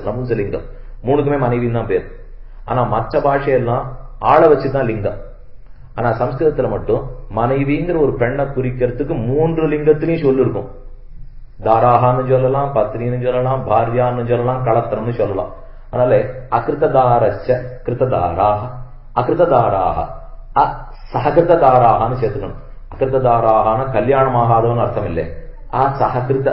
நமுசலிங்கம். மூணுக்குமே மனைவின்னு தான் பேர். ஆனா மற்ற பாஷையெல்லாம் ஆள வச்சுதான் லிங்கம். ஆனா சம்ஸ்கிருதத்துல மட்டும் மனைவிங்கிற ஒரு பெண்ணை குறிக்கிறதுக்கு 3 லிங்கத்திலையும் சொல்லு இருக்கும். தாராகான்னு சொல்லலாம், பத்னின்னு சொல்லலாம், பாரியான்னு சொல்லலாம், களத்திரம்னு சொல்லலாம். அதனால அகிருத்ததாரச்ச கிருத்ததாராக, அகிருத்ததாராக, சககிருத்ததாராகனு சேர்த்துக்கணும். அகிருத்ததாராகனா கல்யாணம் ஆகாதவன் அர்த்தம் இல்லை, சககிருத்த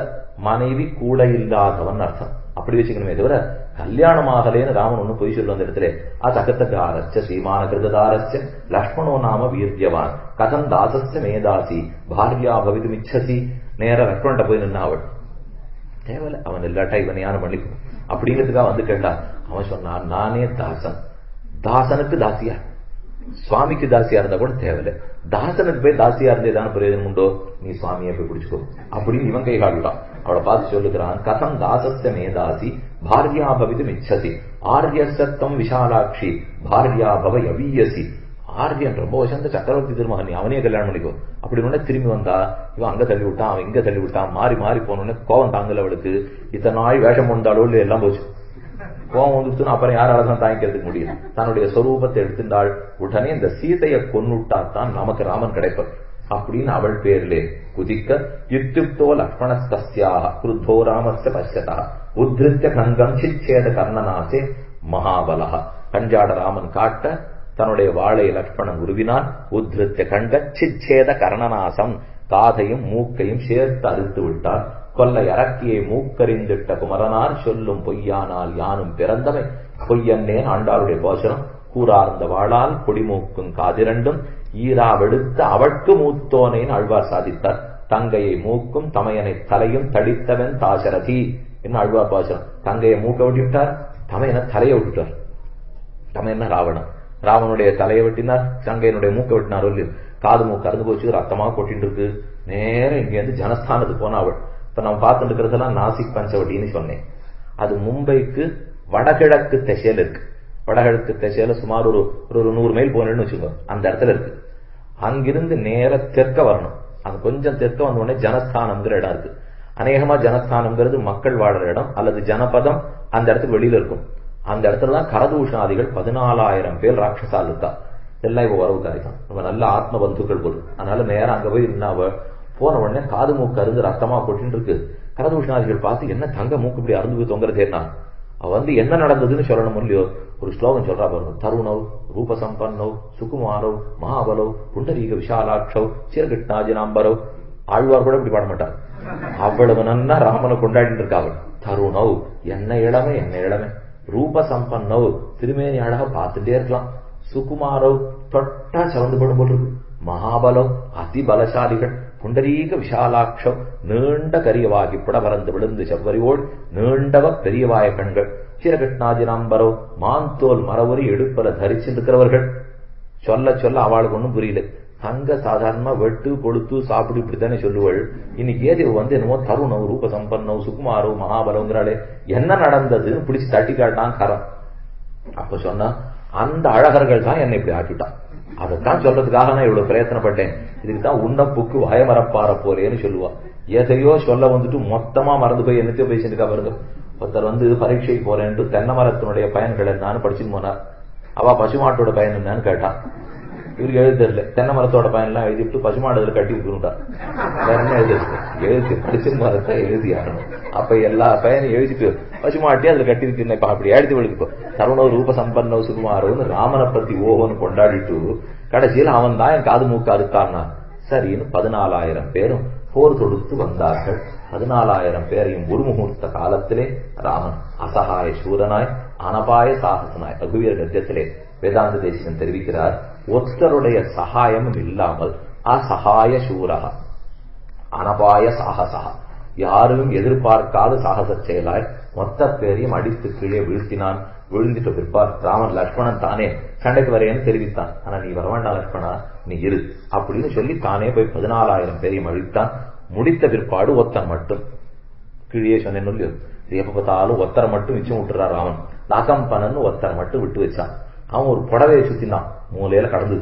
மனைவி கூட இல்லாதவன் அர்த்தம். அப்படி வச்சுக்கணுமே தவிர கல்யாணம் ஆகலேன்னு ராமன் ஒண்ணு போய் சொல்ல அந்த இடத்துல அசகத்தாரச்ச ஸ்ரீமான கிருததாரச்ச லக்ஷ்மணோ நாம வீரியவான் கதம் தாசஸ்ய மேதாசி பாரியா பவிதுமிச்சசி. நேர லக்ஷ்மண்ட போய் நின்னா அவள் தேவல, அவன் இல்லாட்டா இவன் யானை பண்ணிக்கணும் அப்படிங்கிறதுக்காக வந்து கேட்டா. அவன் சொன்னான், நானே தாசன், தாசனுக்கு தாசியா, சுவாமிக்கு தாசியா இருந்தா கூட தேவையில்லை, தாசனுக்கு போய் தாசியா இருந்தே தானே பிரயோஜனம் உண்டோ, நீ சுவாமியை போய் பிடிச்சுக்கோ அப்படின்னு இவன் கை காட்டுறான். அவளை பார்த்து சொல்லுகிறான், கதம் தாசஸ்ய மேதாசி பாரியா பவிதும் இச்சசி ஆரியசத்தம் விஷாலாட்சி பாரியா பவ யவீயசி. ஆரியன் ரொம்ப வசந்த சக்கரவர்த்தி திருமகன், நீ அவனே கல்யாணம் பண்ணிக்கோ அப்படின்னு திரும்பி வந்தா இவன் அங்க தள்ளி விட்டான், அவன் இங்க தள்ளி விட்டான், மாறி மாறி போனோடனே கோவம் தாங்கல அவளுக்கு. இத்தனை நாள் வேஷம் கொண்டாலோ இல்ல எல்லாம் போச்சு, கோவம் வந்துச்சுன்னு அப்புறம் யாராலதான் தாங்கிக்கிறதுக்கு முடியும். தன்னுடைய சொரூபத்தை எடுத்துட்டாள். உடனே இந்த சீதையை கொன்னுட்டாத்தான் நமக்கு ராமன் கிடைப்பார் அப்படின்னு அவள் பேரிலே குதிக்க யுக்துக்தோ லக்ஷ்மணஸ்தஸ்யாக குருத்தோ ராமஸ்ய பஷ்யதா உத்ருத்ய கங்கம் சிச்சேத கர்ணநாசே மகாபலஹ. கஞ்சாட ராமன் காட்ட தன்னுடைய வாளை லக்ஷ்மணன் உருவினான். உத்ருத்ய கங்க சிச்சேத கர்ணநாசம், காதையும் மூக்கையும் சேர்த்து அறுத்து விட்டார். கொல்ல இறக்கியை மூக்கறிந்திட்ட குமரனார் சொல்லும் பொய்யானால் யானும் பிறந்தவை பொய்யன்னேன் ஆண்டாளுடைய கோஷரம். கூறார்ந்த வாளால் கொடிமூக்கும் காதிரண்டும் ஈராவெடுத்த அவட்கு மூத்தோனேன் ஆழ்வார் சாதித்தார். தங்கையை மூக்கும் தமையனை தலையும் தடித்தவன் தாசரதி என்ன ஆழ்வார் பாசனம். தங்கையை மூக்க விட்டுவிட்டார், தமையனை தலையை விட்டுட்டார். தமையன ராவணன், ராவனுடைய தலையை வெட்டினார், தங்கையனுடைய மூக்க வெட்டினார். இல்லையோ காது மூக்கு அறுந்து போச்சு, ரத்தமா கொட்டிட்டு இருக்கு. நேரம் இங்க இருந்து ஜனஸ்தானத்துக்கு போன அவள். இப்ப நம்ம பார்த்துட்டு இருக்கிறதெல்லாம் நாசிக் பஞ்சவட்டின்னு சொன்னேன். அது மும்பைக்கு வடகிழக்கு திசையில இருக்கு. வடகிழக்கு திசையில சுமார் ஒரு 100 மைல் போனேன்னு வச்சுக்கோங்க, அந்த இடத்துல இருக்கு. அங்கிருந்து நேர தெற்க வரணும். அங்க கொஞ்சம் தெற்க வந்த உடனே ஜனஸ்தானம்ங்கிற இடம் இருக்கு. அநேகமா ஜனஸ்தானம்ங்கிறது மக்கள் வாழற இடம் அல்லது ஜனபதம் அந்த இடத்துக்கு வெளியில இருக்கும். அந்த இடத்துலதான் கரதூஷணாதிகள் 14,000 பேர் ராட்சசால் இருக்கா. எல்லாம் இப்ப வரவுக்காரி தான், நம்ம நல்ல ஆத்ம பந்துக்கள் போது. அதனால நேரம் அங்க போய் அவ போன உடனே காது மூக்கு அருந்து ரத்தமா கொட்டின்னு இருக்கு. கரதூஷணாதிகள் பார்த்து என்ன தங்க மூக்கு இப்படி அருந்து போய் தொங்குறதேன்னா அவ வந்து என்ன நடந்ததுன்னு சொல்லணும் இல்லையோ. ஒரு ஸ்லோகம் சொல்றா பாருங்க, தருணவ் ரூபசம்பன்னவ் சுகுமாரவ் மகாபலவ் புண்டரீக விஷாலாட்சவ் சிறகிட்டாஜினாம்பரவ். ஆழ்வார் கூட இப்படி பாட மாட்டார். அவ்வளவு நன்னா ராமனை கொண்டாடிட்டு இருக்காள். தருணவ் என்ன இளமை, என்ன இளமை. ரூபசம்பன்னவ் திருமேனி அழகா பார்த்துட்டே இருக்கலாம். சுகுமாரவ் தொட்டா சவந்து படும் போல் இருக்கு. மகாபலவ் அதி பலசாலிகள். புண்டரீக விஷாலாட்சம் நீண்ட கரியவாகி புடவரந்து விழுந்து செவ்வரியோடு நீண்டவ பெரியவாய கண்கள். சிறகட்நாஜினாம்பரோ மாந்தோல் மரவரி எடுப்பல தரிச்சிருக்கிறவர்கள். சொல்ல சொல்ல அவளுக்கு ஒன்றும் புரியல. தங்க சாதாரணமா வெட்டு கொளுத்து சாப்பிடு இப்படித்தானே சொல்லுவாள். இன்னைக்கு ஏதோ வந்து என்னமோ தருணவ் ரூப சம்பன்னவ் சுகுமாரவ் மகாபலங்கிறாளே என்ன நடந்ததுன்னு பிடிச்சு தட்டி காட்டான் கரம். அப்ப சொன்னா அந்த அழகர்கள் தான் என்னை இப்படி ஆக்கிட்டான். அதைத்தான் சொல்றதுக்காக நான் இவ்வளவு பிரயத்தனப்பட்டேன். இதுக்குதான் உண்ணப்புக்கு வயமரப்பார போறேன்னு சொல்லுவா. எதையோ சொல்ல வந்துட்டு மொத்தமா மறந்து போய் என்னத்தையோ பேசிட்டு பாருங்க. ஒருத்தர் வந்து பரீட்சைக்கு போறேன்ட்டு தென்னை மரத்தினுடைய பயன்கள் என்னன்னு படிச்சுட்டு போனார். அவ பசுமாட்டோட பயன் என்னன்னு கேட்டான். இவருக்கு எழுதி தெரியல. தென்னை மரத்தோட பயன் எல்லாம் எழுதிட்டு பசுமாடுல கட்டி விட்டுட்டார். வேற என்ன எழுதி படிச்சிருந்த மரத்தை எழுதி ஆகணும். அப்ப எல்லா பயனையும் எழுதிட்டு பசுமாட்டி அதுல கட்டி இருக்கு. அப்படி எழுதி விழுக்கு தருணவ் ரூப சம்பன்னவ் சுகுமாரவ்னு ராமனை பத்தி ஓஹோன்னு கொண்டாடிட்டு கடைசியில் அவன் தான் என் காது மூக்கு அறுத்தான்னா சரின்னு 14,000 பேரும் போர் தொடுத்து வந்தார்கள். 14,000 பேரையும் ஒரு முகூர்த்த காலத்திலே ராமன் அசகாய சூரனாய் அனபாய சாகசனாய். ரகுவீர கத்தியத்திலே வேதாந்த தேசிகன் தெரிவிக்கிறார், ஒருத்தருடைய சகாயமும் இல்லாமல் அசகாய சூரகா அனபாய சாகசா, யாரும் எதிர்பார்க்காத சாகச செயலாய் மொத்த பேரையும் அடித்து கீழே வீழ்த்தினான். விழுந்துட்டு பிற்பார் ராமன் லக்ஷ்மணன் தானே சண்டைக்கு வரையன்னு தெரிவித்தான். ஆனா நீ வரவேண்டாம் லக்ஷ்மணா, நீ இரு அப்படின்னு சொல்லி தானே போய் 14,000 பேரையும் அழித்தான். முடித்த பிற்பாடு ஒத்தன் மட்டும் கீழே சொன்னேன்னு எப்ப பார்த்தாலும் ஒத்தரை மட்டும் மிச்சம் விட்டுறான் ராமன். நாகம்பனன்னு ஒத்தரை மட்டும் விட்டு வச்சான். அவன் ஒரு புடவையை சுத்தினான், மூலையில கடந்து.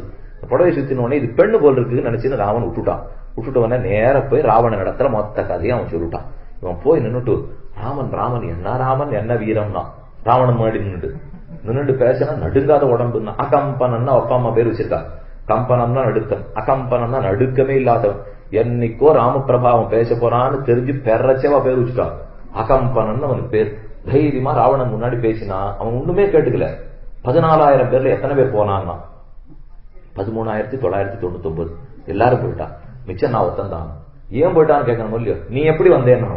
புடவை சுத்தின உடனே இது பெண்ணு போல் இருக்குன்னு நினைச்சுன்னு ராவன் விட்டுட்டான். விட்டுட்ட உடனே நேர போய் ராவணன் இடத்துல மொத்த கதையை அவன் சொல்லிட்டான். இவன் போய் நின்னுட்டு ராமன் ராமன் என்ன ராமன் என்ன வீரம்னா ராவணன் முன்னாடி நின்னுட்டு பேசினா நடுங்காத உடம்புன்னா அகம்பனன்னா அப்பா அம்மா பேர் வச்சிருக்கா. கம்பனம்னா நடுக்கம், அகம்பனம்னா நடுக்கமே இல்லாதவன். என்னைக்கோ ராமபிரபாவம் பேச போறான்னு தெரிஞ்சு பெறச்சேவா பேர் வச்சுட்டான். அகம்பனன்னு அவனுக்கு பேர். தைரியமா ராவணன் முன்னாடி பேசினா அவன் ஒண்ணுமே கேட்டுக்கல. 14,000 பேர்ல எத்தனை பேர் போனான்னா 13,999 எல்லாரும் போயிட்டான். மிச்சம் நான் ஒத்தந்தான். ஏன் போயிட்டான்னு கேட்கணும் இல்லையோ, நீ எப்படி வந்தேன்னா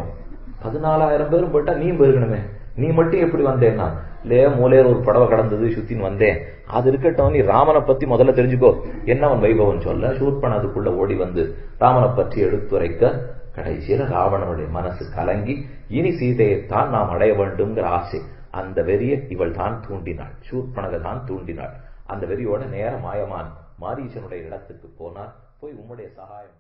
14,000 பேரும் போயிட்டா நீ போயிருக்கணுமே, நீ மட்டும் எப்படி வந்தேன்னா இல்லையே மூலையில ஒரு படவை கடந்தது சுத்தின்னு வந்தேன். அது இருக்கட்டும், நீ ராமனை பத்தி முதல்ல தெரிஞ்சுக்கோ. என்னவன் வைபவன் சொல்ல சூர்பன் அதுக்குள்ள ஓடி வந்து ராமனை பற்றி எடுத்துரைக்க கடைசியில ராவணனுடைய மனசு கலங்கி இனி சீதையைத்தான் நாம் அடைய வேண்டும்ங்கிற ஆசை, அந்த வெறியை இவள் தான் தூண்டினாள், சூர்பனக தான் தூண்டினாள். அந்த வெறியோட நேர மாயமான் மாரீசனுடைய இடத்துக்கு போனார். போய் உம்முடைய சகாயம்